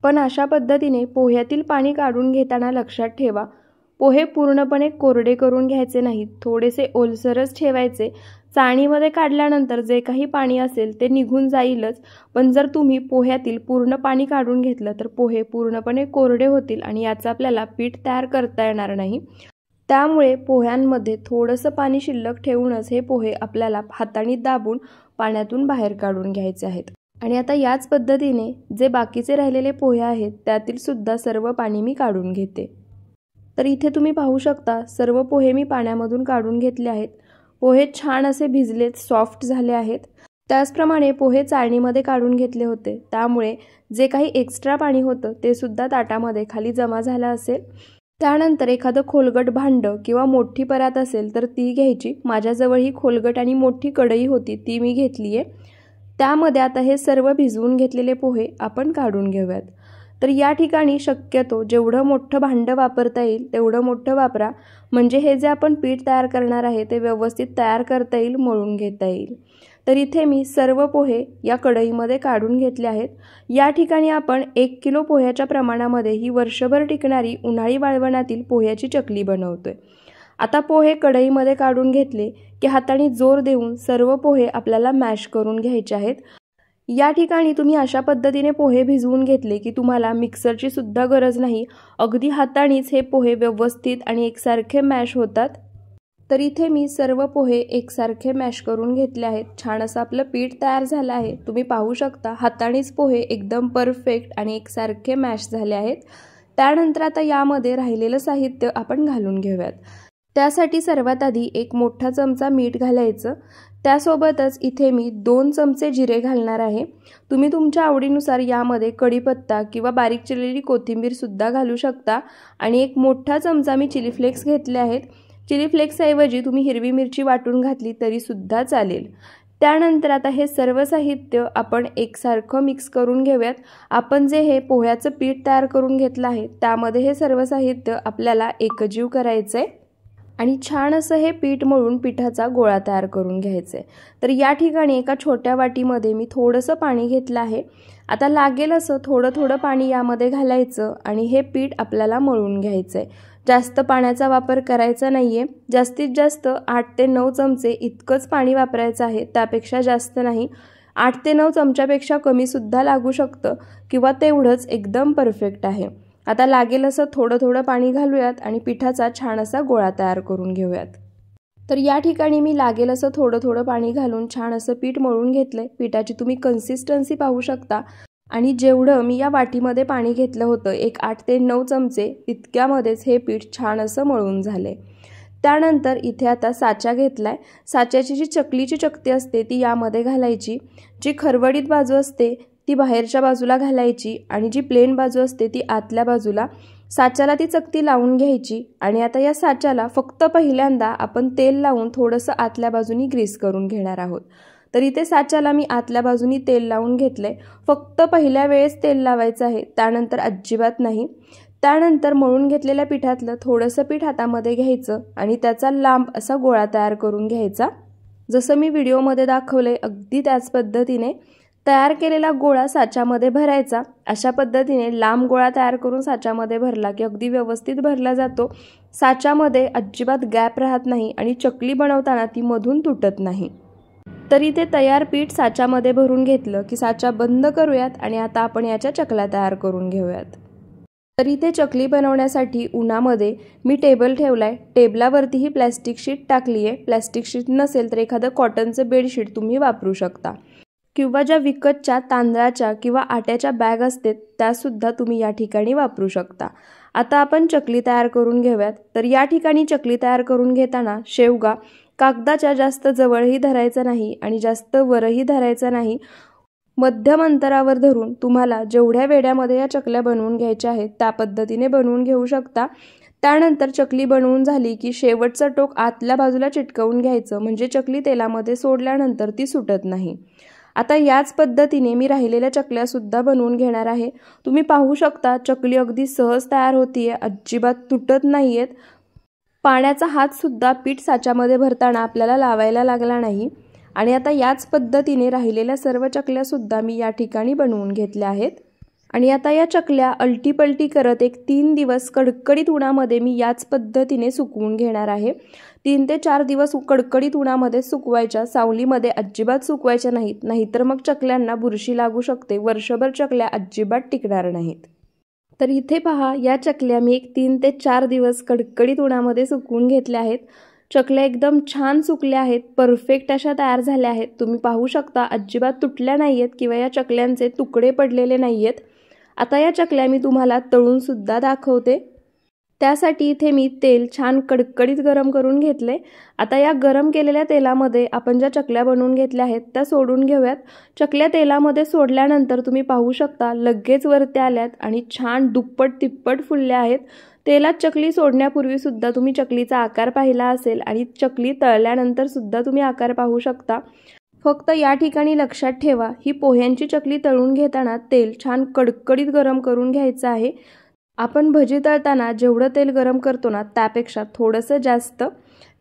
S1: पण अशा पद्धतीने पोह्यातील पाणी काढून घेताना लक्षात ठेवा, पोहे पूर्णपणे कोरडे करून घ्यायचे नाहीत, थोडेसे ओलसरच ठेवायचे। चाळणीमध्ये काढल्यानंतर जे काही पाणी असेल ते निघून जाईलच, पण जर तुम्ही पोह्यातील पूर्ण पाणी काढून घेतलं तर पोहे पूर्णपणे कोरडे होतील आणि याचं आपल्याला पीठ तयार करता येणार नाही। त्यामुळे पोह्यांमध्ये थोडंसं पाणी शिल्लक ठेवूनच हे पोहे आपल्याला हाताने दाबून पाण्यातून बाहेर काढून घ्यायचे आहेत। आणि आता याच पद्धतीने जे बाकीचे राहिलेले पोहे आहेत त्यातील सुद्धा सर्व पाणी मी काढून घेते। तर इथे तुम्ही पाहू शकता सर्व पोहे मी पाण्यामधून काढून घेतले आहेत। पोहे छान असे भिजलेत, सॉफ्ट झाले आहेत। त्याचप्रमाणे पोहे चाळणीमध्ये काढून घेतले होते, त्यामुळे जे काही एक्स्ट्रा पाणी होतं ते सुद्धा ताटामध्ये खाली जमा झालं असेल। त्यानंतर एखादं खोलगट भांडं किंवा मोठी परात असेल तर ती घ्यायची। माझ्याजवळ ही खोलगट आणि मोठी कढई होती, ती मी घेतली आहे। त्यामध्ये आता हे सर्व भिजवून घेतलेले पोहे आपण काढून घेऊयात। तर या ठिकाणी शक्यतो जेवढं मोठं भांडं वापरता येईल तेवढं मोठं वापरा, म्हणजे हे जे आपण पीठ तयार करणार आहे ते व्यवस्थित तयार करता येईल, मळून घेता येईल। तर इथे मी सर्व पोहे या कढईमध्ये काढून घेतले आहेत। या ठिकाणी आपण 1 किलो पोह्याच्या प्रमाणामध्ये ही वर्षभर टिकणारी उन्हाळी वाळवणातील पोह्याची चकली बनवतोय। आता पोहे कढईमध्ये काढून घेतले की हाताने जोर देऊन सर्व पोहे आपल्याला मॅश करून घ्यायचे आहेत। या ठिकाणी तुम्ही अशा पद्धतीने पोहे भिजवून घेतले की तुम्हाला मिक्सरची सुद्धा गरज नाही, अगदी हातानेच हे पोहे व्यवस्थित आणि एकसारखे मॅश होतात। तर इथे मी सर्व पोहे एकसारखे मॅश करून घेतले आहेत। छान असं आपलं पीठ तयार झालं आहे, तुम्ही पाहू शकता हातानेच पोहे एकदम परफेक्ट आणि एकसारखे मॅश झाले आहेत। त्यानंतर आता यामध्ये राहिलेलं साहित्य आपण घालून घेऊयात। त्यासाठी सर्वात आधी एक मोठा चमचा मीठ घालायचं, त्यासोबतच इथे मी 2 चमचे जिरे घालणार आहे। तुम्ही तुमच्या आवडीनुसार यामध्ये कढीपत्ता किंवा बारीक चिरलेली कोथिंबीर सुद्धा घालू शकता। आणि एक मोठा चमचा मी चिली फ्लेक्स घेतले आहेत। चिली फ्लेक्स ऐवजी तुम्ही हिरवी मिरची वाटून घातली तरी सुद्धा चालेल। त्यानंतर आता हे सर्व साहित्य आपण एकसारखं मिक्स करून घेऊयात। आपण जे हे पोह्याचं पीठ तयार करून घेतलं आहे त्यामध्ये हे सर्व साहित्य आपल्याला एकजीव करायचं आहे आणि छान असं हे पीठ मळून पिठाचा गोळा तयार करून घ्यायचा आहे। तर या ठिकाणी एका छोट्या वाटीमध्ये मी थोडंसं पाणी घेतलं आहे। आता लागेल असं थोडं थोडं पाणी यामध्ये घालायचं आणि हे पीठ आपल्याला मळून घ्यायचं आहे। जास्त पाण्याचा वापर करायचा नाहीये, जास्तीत जास्त 8 ते 9 चमचे इतकंच पाणी वापरायचं आहे, त्यापेक्षा जास्त नाही। 8 ते 9 चमच्यापेक्षा कमी सुद्धा लागू शकतं किंवा तेवढंच एकदम परफेक्ट आहे। आता लागेल असं थोडं थोडं पाणी घालूयात आणि पिठाचा छान असा गोळा तयार करून घेऊयात। तर या ठिकाणी मी लागेल असं थोडं थोडं पाणी घालून छान असं पीठ मळून घेतलंय। पिठाची तुम्ही कन्सिस्टन्सी पाहू शकता आणि जेवढं मी या वाटीमध्ये पाणी घेतलं होतं, एक 8 ते 9 चमचे तितक्यामध्येच हे पीठ छान असं मळून झालंय। त्यानंतर इथे आता साचा घेतलाय। साच्याची जी चकलीची चकती असते ती यामध्ये घालायची, जी खरवडीत बाजू असते ती बाहेरच्या बाजूला घालायची आणि जी प्लेन बाजू असते ती आतल्या बाजूला। साच्याला ती चकती लावून घ्यायची आणि आता या साच्याला फक्त पहिल्यांदा आपण तेल लावून थोडंसं आतल्या बाजूनी ग्रीस करून घेणार आहोत। तर इथे साच्याला मी आतल्या बाजूनी तेल लावून घेतलंय। फक्त पहिल्या वेळेस तेल लावायचं आहे, त्यानंतर अजिबात नाही। त्यानंतर मळून घेतलेल्या पिठातलं थोडंसं पीठ हातामध्ये घ्यायचं आणि त्याचा लांब असा गोळा तयार करून घ्यायचा। जसं मी व्हिडिओमध्ये दाखवलंय अगदी त्याच पद्धतीने तयार केलेला गोळा साच्यामध्ये भरायचा। अशा पद्धतीने लांब गोळा तयार करून साच्यामध्ये भरला की अगदी व्यवस्थित भरला जातो, साच्यामध्ये अजिबात गॅप राहत नाही आणि चकली बनवताना ती मधून तुटत नाही। तर इथे तयार पीठ साच्यामध्ये भरून घेतलं की साचा बंद करूयात आणि आता आपण याच्या चकल्या तयार करून घेऊयात। तर इथे चकली बनवण्यासाठी उन्हामध्ये मी टेबल ठेवलाय, टेबलावरती ही प्लॅस्टिक शीट टाकली आहे। प्लॅस्टिक शीट नसेल तर एखादं कॉटनचं बेडशीट तुम्ही वापरू शकता किंवा ज्या विकतच्या तांदळाच्या किंवा आट्याच्या बॅग असते त्यासुद्धा तुम्ही या ठिकाणी वापरू शकता। आता आपण चकली तयार करून घेऊयात। तर या ठिकाणी चकली तयार करून घेताना शेवगा कागदाच्या जास्त जवळही धरायचा नाही आणि जास्त वरही धरायचा नाही, मध्यम अंतरावर धरून तुम्हाला जेवढ्या वेड्यामध्ये या चकल्या बनवून घ्यायच्या आहेत त्या पद्धतीने बनवून घेऊ शकता। त्यानंतर चकली बनवून झाली की शेवटचं टोक आतल्या बाजूला चिटकवून घ्यायचं, म्हणजे चकली तेलामध्ये सोडल्यानंतर ती सुटत नाही। आता याच पद्धतीने मी राहिलेल्या चकल्या सुद्धा बनवून घेणार आहे। तुम्ही पाहू शकता चकली अगदी सहज तयार होतीये, अजिबात तुटत नाहीयेत। पाण्याचा हात सुद्धा पीठ साच्यामध्ये भरताना आपल्याला लावायला लागला नाही। आणि आता याच पद्धतीने राहिलेल्या सर्व चकल्या सुद्धा मी या ठिकाणी बनवून घेतल्या आहेत। आणि आता या चकल्या अलटी-पलटी करत एक 3 दिवस कडकडीत उन्हामध्ये मी याच पद्धतीने सुकवून घेणार आहे। 3 ते 4 दिवस कडकडीत उन्हामध्ये सुकवायच्या, सावलीमध्ये अजिबात सुकवायच्या नाहीत, नाहीतर मग चकल्यांना बुरशी लागू शकते, वर्षभर चकल्या अजिबात टिकणार नाहीत। तर इथे पहा, या चकल्या मी एक 3 ते 4 दिवस कडकडीत उन्हामध्ये सुकवून घेतल्या आहेत। चकल्या एकदम छान सुकल्या आहेत, परफेक्ट अशा तयार झाल्या आहेत। तुम्ही पाहू शकता अजिबात तुटल्या नाहीयेत किंवा या चकल्यांचे तुकडे पडलेले नाहीयेत। आता या चकल्या मी तुम्हाला तळून सुद्धा दाखवते। त्यासाठी इथे मी तेल छान कडकडीत गरम करून घेतले। आता या गरम केलेल्या तेलामध्ये आपण ज्या चकल्या बनवून घेतल्या आहेत त्या सोडून घेऊयात। चकल्या तेलामध्ये सोडल्यानंतर तुम्ही पाहू शकता लगेच वरती आल्यात आणि छान दुप्पट तिप्पट फुलल्या आहेत। तेलात चकली सोडण्यापूर्वी सुद्धा तुम्ही चकलीचा आकार पाहिला असेल आणि चकली तळल्यानंतर सुद्धा तुम्ही आकार पाहू शकता। फक्त या ठिकाणी लक्षात ठेवा, ही पोह्यांची चकली तळून घेताना तेल छान कडकडीत गरम करून घ्यायचं आहे। आपण भजी तळताना जेवढं तेल गरम करतो ना त्यापेक्षा थोडंसं जास्त।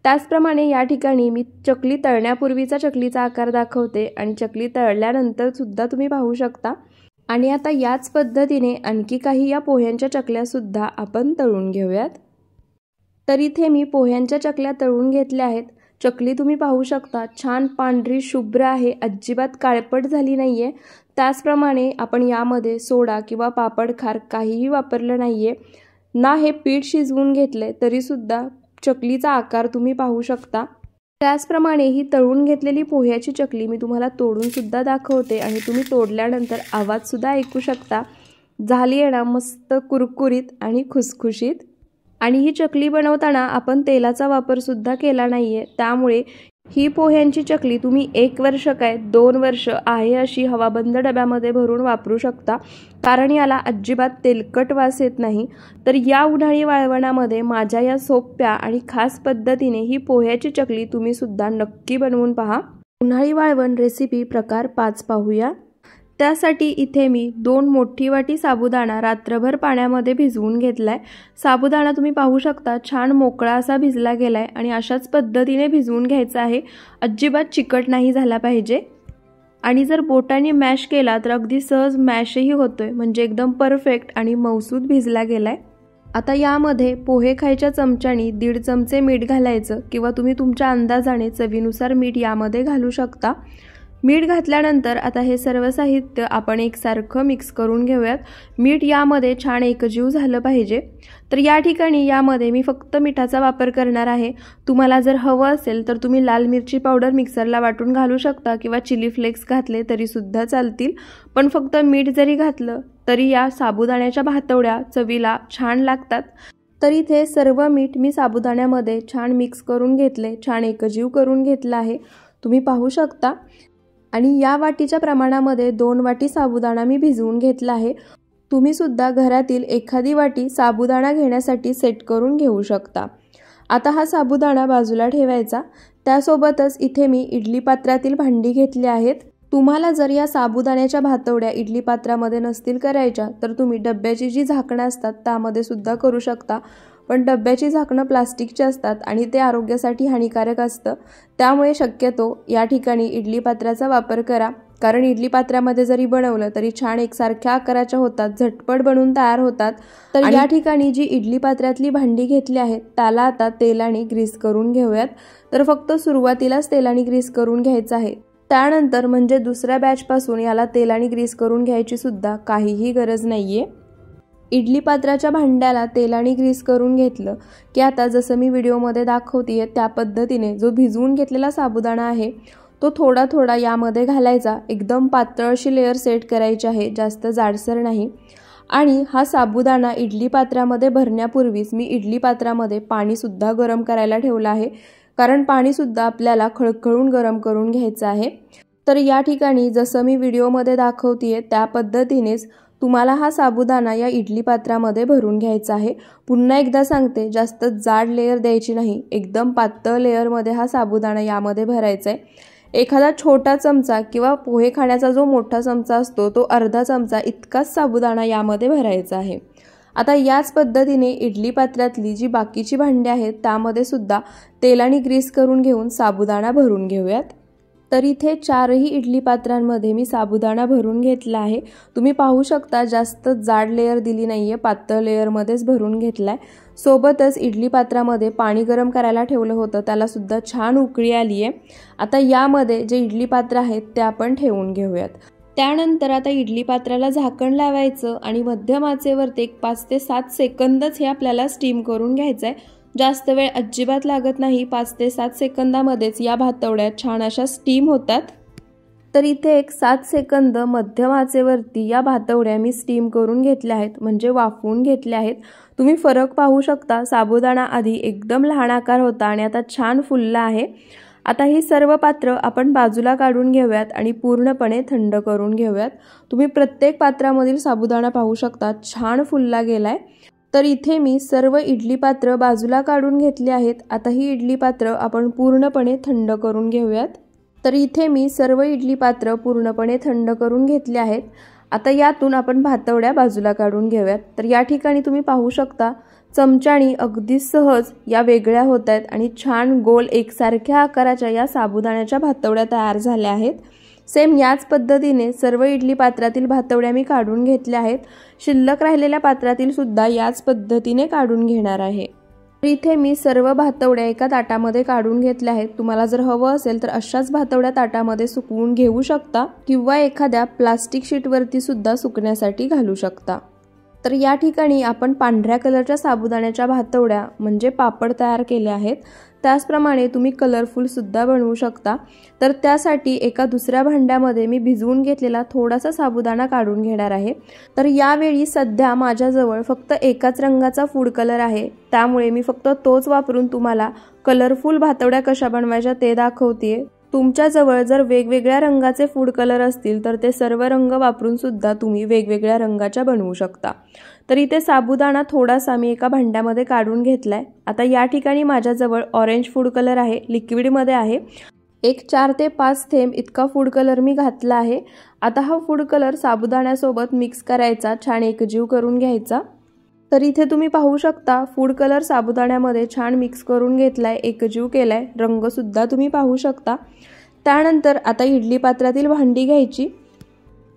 S1: त्याचप्रमाणे या ठिकाणी मी चकली तळण्यापूर्वीचा चकलीचा आकार दाखवते आणि चकली तळल्यानंतर सुद्धा तुम्ही पाहू शकता। आणि आता याच पद्धतीने आणखी काही या पोह्यांच्या चकल्या सुद्धा आपण तळून घेऊयात। तर इथे मी पोह्यांच्या चकल्या तळून घेतल्या आहेत। चकली तुम्ही पाहू शकता छान पांढरी शुभ्र आहे, अजिबात काळपट झाली नाहीये। त्याचप्रमाणे आपण यामध्ये सोडा किंवा पापड खार काहीही वापरलं नाहीये ना, हे पीठ शिजवून घेतले तरी सुद्धा चकलीचा आकार तुम्ही पाहू शकता। त्याचप्रमाणे ही तळून घेतलेली पोह्याची चकली मी तुम्हाला तोडून सुद्धा दाखवते आणि तुम्ही तोडल्यानंतर आवाज सुद्धा ऐकू शकता। झाली आहे ना मस्त कुरकुरीत आणि खुसखुशीत। आणि ही चकली बनवताना आपण तेलाचा वापर सुद्धा केला नाहीये, त्यामुळे ही पोह्यांची चकली तुम्ही 1 वर्ष काय 2 वर्ष आहे अशी हवाबंद डब्यामध्ये भरून वापरू शकता, कारण याला अजिबात तेलकट वास येत नाही। तर या उन्हाळी वाळवणामध्ये माझ्या या सोप्या आणि खास पद्धतीने ही पोह्याची चकली तुम्ही सुद्धा नक्की बनवून पहा। उन्हाळी वाळवण रेसिपी प्रकार 5 पाहूया। त्यासाठी इथे मी 2 मोठी वाटी साबुदाणा रात्रभर पाण्यामध्ये भिजवून घेतलाय। साबुदाणा तुम्ही पाहू शकता छान मोकळा असा भिजला गेलाय आणि अशाच पद्धतीने भिजवून घ्यायचा आहे, अजिबात चिकट नाही झाला पाहिजे। आणि जर बोटाने मॅश केला तर अगदी सहज मॅशही होतोय, म्हणजे एकदम परफेक्ट आणि मऊसूद भिजला गेलाय। आता यामध्ये पोहे खायच्या चमच्याने 1.5 चमचे मीठ घालायचं किंवा तुम्ही तुमच्या अंदाजाने चवीनुसार मीठ यामध्ये घालू शकता। मीठ घातल्यानंतर आता हे सर्व साहित्य आपण एकसारखं मिक्स करून घेऊयात। मीठ यामध्ये छान एकजीव झालं पाहिजे। तर या ठिकाणी यामध्ये मी फक्त मिठाचा वापर करणार आहे। तुम्हाला जर हवं असेल तर तुम्ही लाल मिरची पावडर मिक्सरला वाटून घालू शकता किंवा चिली फ्लेक्स घातले तरी सुद्धा चालतील, पण फक्त मीठ जरी घातलं तरी या साबुदाण्याच्या भातवड्या चवीला छान लागतात। तर इथे सर्व मीठ मी साबुदाण्यामध्ये छान मिक्स करून घेतले, छान एकजीव करून घेतला आहे, तुम्ही पाहू शकता। आणि या वाटीच्या प्रमाणामध्ये 2 वाटी साबुदाणा मी भिजवून घेतला आहे। तुम्ही सुद्धा घरातील एखादी वाटी साबुदाणा घेण्यासाठी सेट करून घेऊ शकता। आता हा साबुदाणा बाजूला ठेवायचा। त्यासोबतच इथे मी इडली पात्रातील भांडी घेतली आहेत। तुम्हाला जर या साबुदाण्याच्या भातवड्या इडली पात्रामध्ये नसतील करायच्या तर तुम्ही डब्याची जी झाकणं असतात त्यामध्ये सुद्धा करू शकता, पण डब्याची झाकणं प्लास्टिकची असतात आणि ते आरोग्यासाठी हानिकारक असतं, त्यामुळे शक्यतो या ठिकाणी इडली पात्राचा वापर करा, कारण इडली पात्रामध्ये जरी बनवलं तरी छान एकसारख्या आकाराच्या होतात, झटपट बनवून तयार होतात। तर या ठिकाणी जी इडली पात्रातली भांडी घेतली आहेत त्याला आता तेलाने ग्रीस करून घेऊयात। तर फक्त सुरुवातीलाच तेलाने ग्रीस करून घ्यायचं आहे, त्यानंतर म्हणजे दुसऱ्या बॅचपासून याला तेलाने ग्रीस करून घ्यायची सुद्धा काहीही गरज नाहीये। इडली पात्राच्या भांड्याला तेलाने ग्रीस करून घेतलं की आता जसं मी व्हिडिओमध्ये दाखवतेय त्या पद्धतीने जो भिजवून घेतलेला साबुदाणा आहे तो थोडा थोडा यामध्ये घालायचा। एकदम पातळ अशी लेयर सेट करायची आहे, जास्त जाडसर नाही। आणि हा साबुदाणा इडली पात्रामध्ये भरण्यापूर्वीच मी इडली पात्रामध्ये पाणी सुद्धा गरम करायला ठेवलं आहे, कारण पाणी सुद्धा आपल्याला खळखळून गरम करून घ्यायचं आहे। तर या ठिकाणी जसं मी व्हिडिओमध्ये दाखवतेय त्या पद्धतीनेच तुम्हाला हा साबुदाणा या इडली पात्रामध्ये भरून घ्यायचा आहे। पुन्हा एकदा सांगते, जास्त जाड लेयर द्यायची नाही, एकदम पातळ लेयरमध्ये हा साबुदाणा यामध्ये भरायचा आहे। एखादा छोटा चमचा किंवा पोहे खाण्याचा जो मोठा चमचा असतो तो अर्धा चमचा इतकाच साबुदाणा यामध्ये भरायचा आहे। आता याच पद्धतीने इडली पात्रातली जी बाकीची भांडी आहेत त्यामध्ये सुद्धा तेलाने ग्रीस करून घेऊन साबुदाणा भरून घेऊयात। तर इथे 4ही इडली पात्रांमध्ये मी साबुदाणा भरून घेतला आहे। तुम्ही पाहू शकता जास्त जाड लेयर दिली नाहीये, पातळ लेयरमध्येच भरून घेतलाय। सोबतच इडली पात्रामध्ये पाणी गरम करायला ठेवलं होतं, त्याला सुद्धा छान उकळी आली आहे। आता यामध्ये जे इडली पात्र आहेत ते आपण ठेवून घेऊयात। त्यानंतर आता इडली पात्राला झाकण लावायचं आणि मध्यम आचेवरती 5 ते 7 सेकंदच हे आपल्याला स्टीम करून घ्यायचं आहे। जास्त वेळ अजिबात लागत नाही, 5 ते 7 सेकंदामध्येच या भातवड्या छान अशा स्टीम होतात। तर इथे एक 7 सेकंद मध्यम आचेवरती या भातवड्या मी स्टीम करून घेतल्या आहेत, म्हणजे वाफवून घेतल्या आहेत। तुम्ही फरक पाहू शकता, साबुदाणा आधी एकदम लहान आकार होता आणि आता छान फुलला आहे। आता ही सर्व पात्र आपण बाजूला काढून घेऊयात आणि पूर्णपणे थंड करून घेऊयात। तुम्ही प्रत्येक पात्रामधील साबुदाणा पाहू शकता, छान फुलला गेलाय। तर इथे मी सर्व इडली पात्र बाजूला काढून घेतली आहेत। आता ही इडली पात्र आपण पूर्णपणे थंड करून घेऊयात। तर इथे मी सर्व इडली पात्र पूर्णपणे थंड करून घेतले आहेत। आता यातून आपण भातवड्या बाजूला काढून घेऊयात। तर या ठिकाणी तुम्ही पाहू शकता, चमच्यानी अगदी सहज या वेगळ्या होत आहेत आणि छान गोल एकसारख्या आकाराच्या या साबुदाण्याच्या भातवड्या तयार झाल्या आहेत। सेम याच पद्धतीने सर्व इडली पात्रातील भातवड्या मी काढून घेतल्या आहेत। शिल्लक राहिलेल्या पात्रातील सुद्धा याच पद्धतीने काढून घेणार आहे। इथे मी सर्व भातवड्या एका ताटामध्ये काढून घेतल्या आहेत। तुम्हाला जर हवं असेल तर अशाच भातवड्या ताटामध्ये सुकवून घेऊ शकता किंवा एखाद्या प्लास्टिक शीटवरती सुद्धा सुकण्यासाठी घालू शकता। तर या ठिकाणी आपण पांढऱ्या कलरच्या साबुदाण्याच्या भातवड्या म्हणजे पापड तयार केले आहेत। त्याचप्रमाणे तुम्ही कलरफुल सुद्धा बनवू शकता। तर त्यासाठी एका दुसऱ्या भांड्यामध्ये मी भिजवून घेतलेला थोडासा साबुदाणा काढून घेणार आहे। तर यावेळी सध्या माझ्याजवळ फक्त एकाच रंगाचा फूड कलर आहे, त्यामुळे मी फक्त तोच वापरून तुम्हाला कलरफुल भातवड्या कशा बनवायच्या ते दाखवतेय। तुमच्याजवळ जर वेगवेगळ्या रंगाचे फूड कलर असतील तर ते सर्व रंग वापरून सुद्धा तुम्ही वेगवेगळ्या रंगाच्या बनवू शकता। तर इथे साबुदाणा थोडासा मी एका भांड्यामध्ये काढून घेतलाय। आता या ठिकाणी माझ्याजवळ ऑरेंज फूड कलर आहे, लिक्विडमध्ये आहे। एक 4 ते 5 थेंब इतका फूड कलर मी घातला आहे। आता हा फूड कलर साबुदाण्यासोबत मिक्स करायचा, छान एकजीव करून घ्यायचा। तर इथे तुम्ही पाहू शकता, फूड कलर साबुदाण्यामध्ये छान मिक्स करून घेतलाय, एकजीव केलाय। रंग सुद्धा तुम्ही पाहू शकता। त्यानंतर आता इडली पात्रातील भांडी घ्यायची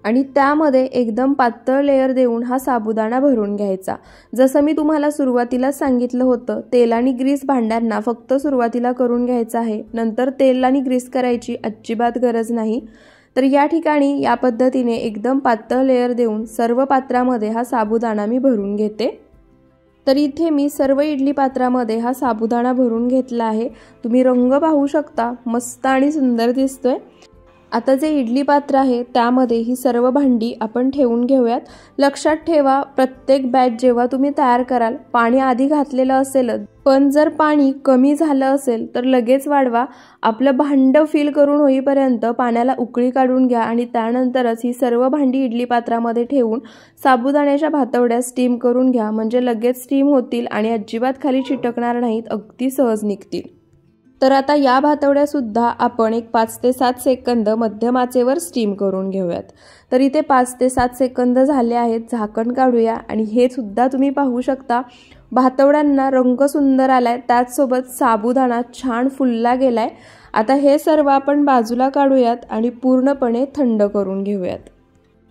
S1: आणि त्यामध्ये एकदम पातळ लेयर देऊन हा साबुदाणा भरून घ्यायचा। जसं मी तुम्हाला सुरुवातीला सांगितलं होतं, तेल आणि ग्रीस भांड्यांना फक्त सुरुवातीला करून घ्यायचं आहे, नंतर तेल आणि ग्रीस करायची अजिबात गरज नाही। तर या ठिकाणी या पद्धतीने एकदम पातळ लेयर देऊन सर्व पात्रामध्ये हा साबुदाणा मी भरून घेते। तर इथे मी सर्व इडली पात्रामध्ये हा साबुदाणा भरून घेतला आहे। तुम्ही रंग पाहू शकता, मस्त आणि सुंदर दिसतोय। आता जे इडली पात्र आहे त्यामध्ये ही सर्व भांडी आपण ठेवून घेऊयात। लक्षात ठेवा, प्रत्येक बॅच जेव्हा तुम्ही तयार कराल पाणी आधी घातलेलं असेल, पण जर पाणी कमी झालं असेल तर लगेच वाढवा। आपलं भांड फिल करून होईपर्यंत पाण्याला उकळी काढून घ्या आणि त्यानंतरच ही सर्व भांडी इडली पात्रामध्ये ठेवून साबुदाण्याच्या भातवड्या स्टीम करून घ्या, म्हणजे लगेच स्टीम होतील आणि अजिबात खाली चिटकणार नाहीत, अगदी सहज निघतील। तर आता या भातवड्या सुद्धा आपण एक 5 ते 7 सेकंद मध्यम आचेवर स्टीम करून घेऊयात। तर इथे 5 ते 7 सेकंद झाले आहेत, झाकण काढूया आणि हे सुद्धा तुम्ही पाहू शकता, भातवड्यांना रंग सुंदर आलाय, त्याचसोबत साबुदाणा छान फुलला गेलाय। आता हे सर्व आपण बाजूला काढूयात आणि पूर्णपणे थंड करून घेऊयात।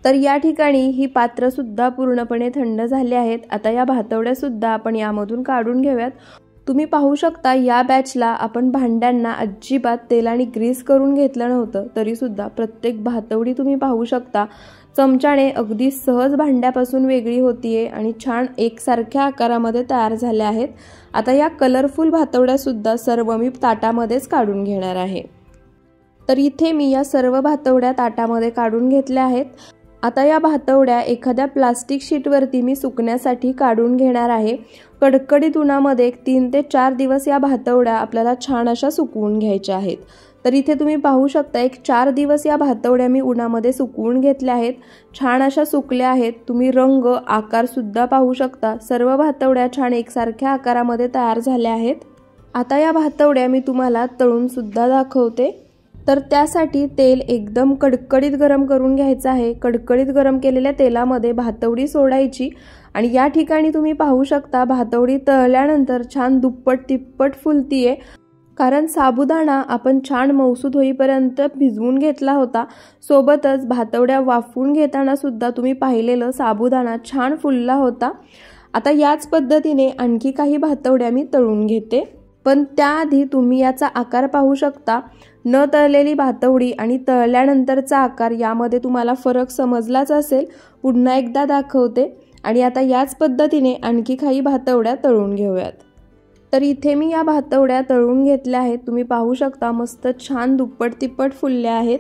S1: तर या ठिकाणी ही पात्र सुद्धा पूर्णपणे थंड झाली आहेत। आता या भातवड्या सुद्धा आपण यामधून काढून घेऊयात। तुम्ही पाहू शकता, या बॅचला आपण भांड्यांना अजिबात तेल आणि ग्रीस करून घेतलं नव्हतं, तरी सुद्धा प्रत्येक भातवडी तुम्ही पाहू शकता चमच्याने अगदी सहज भांड्यापासून वेगळी होतीये आणि छान एकसारख्या आकारामध्ये तयार झाल्या आहेत। आता या कलरफुल भातवड्या सुद्धा सर्व मी ताटामध्येच काढून घेणार आहे। तर इथे मी या सर्व भातवड्या ताटामध्ये काढून घेतल्या आहेत। आता या भातवड्या एखाद्या प्लास्टिक शीटवरती मी सुकण्यासाठी काढून घेणार आहे। कडकडीत उन्हामध्ये 3 ते 4 दिवस या भातवड्या आपल्याला छान अशा सुकवून घ्यायच्या आहेत। तर इथे तुम्ही पाहू शकता, एक 4 दिवस या भातवड्या मी उन्हामध्ये सुकवून घेतल्या आहेत, छान अशा सुकल्या आहेत। तुम्ही रंग, आकार सुद्धा पाहू शकता, सर्व भातवड्या छान एकसारख्या आकारामध्ये तयार झाल्या आहेत। आता या भातवड्या मी तुम्हाला तळून सुद्धा दाखवते। तर त्यासाठी तेल एकदम कडकडीत गरम करून घ्यायचं आहे। कडकडीत गरम केलेल्या तेलामध्ये भातवडी सोडायची आणि या ठिकाणी तुम्ही पाहू शकता, भातवडी तळल्यानंतर छान दुप्पट तिप्पट फुलतीये। कारण साबुदाणा आपण छान मऊसूद होईपर्यंत भिजवून घेतला होता। सोबतच भातवड्या वाफवून घेताना सुद्धा तुम्ही पाहिलेलं साबुदाणा छान फुलला होता। आता याच पद्धतीने आणखी काही भातवड्या मी तळून घेते, पण त्याआधी तुम्ही याचा आकार पाहू शकता। न तळलेली भातवडी आणि तळल्यानंतरचा आकार यामध्ये तुम्हाला फरक समजलाच असेल। पुन्हा एकदा दाखवते आणि आता याच पद्धतीने आणखी काही भातवड्या तळून घेऊयात। तर इथे मी या भातवड्या तळून घेतल्या आहेत। तुम्ही पाहू शकता मस्त छान दुप्पट तिप्पट फुलल्या आहेत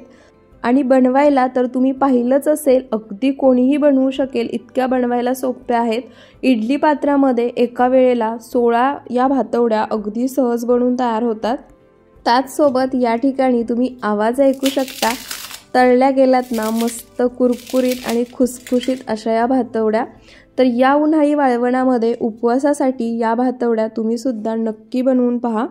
S1: आणि बनवायला तर तुम्ही पाहिलंच असेल अगदी कोणीही बनवू शकेल इतक्या बनवायला सोप्या आहेत। इडली पात्रामध्ये एका वेळेला 16 या भातवड्या अगदी सहज बनून तयार होतात। त्याचसोबत या ठिकाणी तुम्ही आवाज ऐकू शकता, तळल्या गेल्यात ना मस्त कुरकुरीत आणि खुसखुशीत अशा या भातवड्या। तर या उन्हाळी वाळवणामध्ये उपवासासाठी या भातवड्या तुम्ही सुद्धा नक्की बनवून पहा।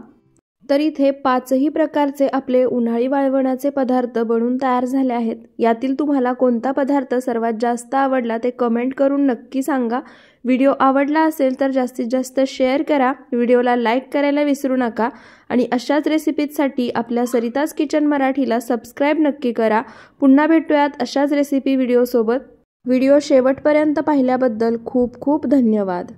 S1: तर इथे 5ही प्रकारचे आपले उन्हाळी वाळवणाचे पदार्थ बनून तयार झाले आहेत। यातील तुम्हाला कोणता पदार्थ सर्वात जास्त आवडला ते कमेंट करून नक्की सांगा। व्हिडिओ आवडला असेल तर जास्तीत जास्त शेअर करा, व्हिडिओला लाईक करायला विसरू नका आणि अशाच रेसिपीजसाठी आपल्या सरिताज किचन मराठीला सबस्क्राईब नक्की करा। पुन्हा भेटूयात अशाच रेसिपी व्हिडिओसोबत। व्हिडिओ शेवटपर्यंत पाहिल्याबद्दल खूप खूप धन्यवाद।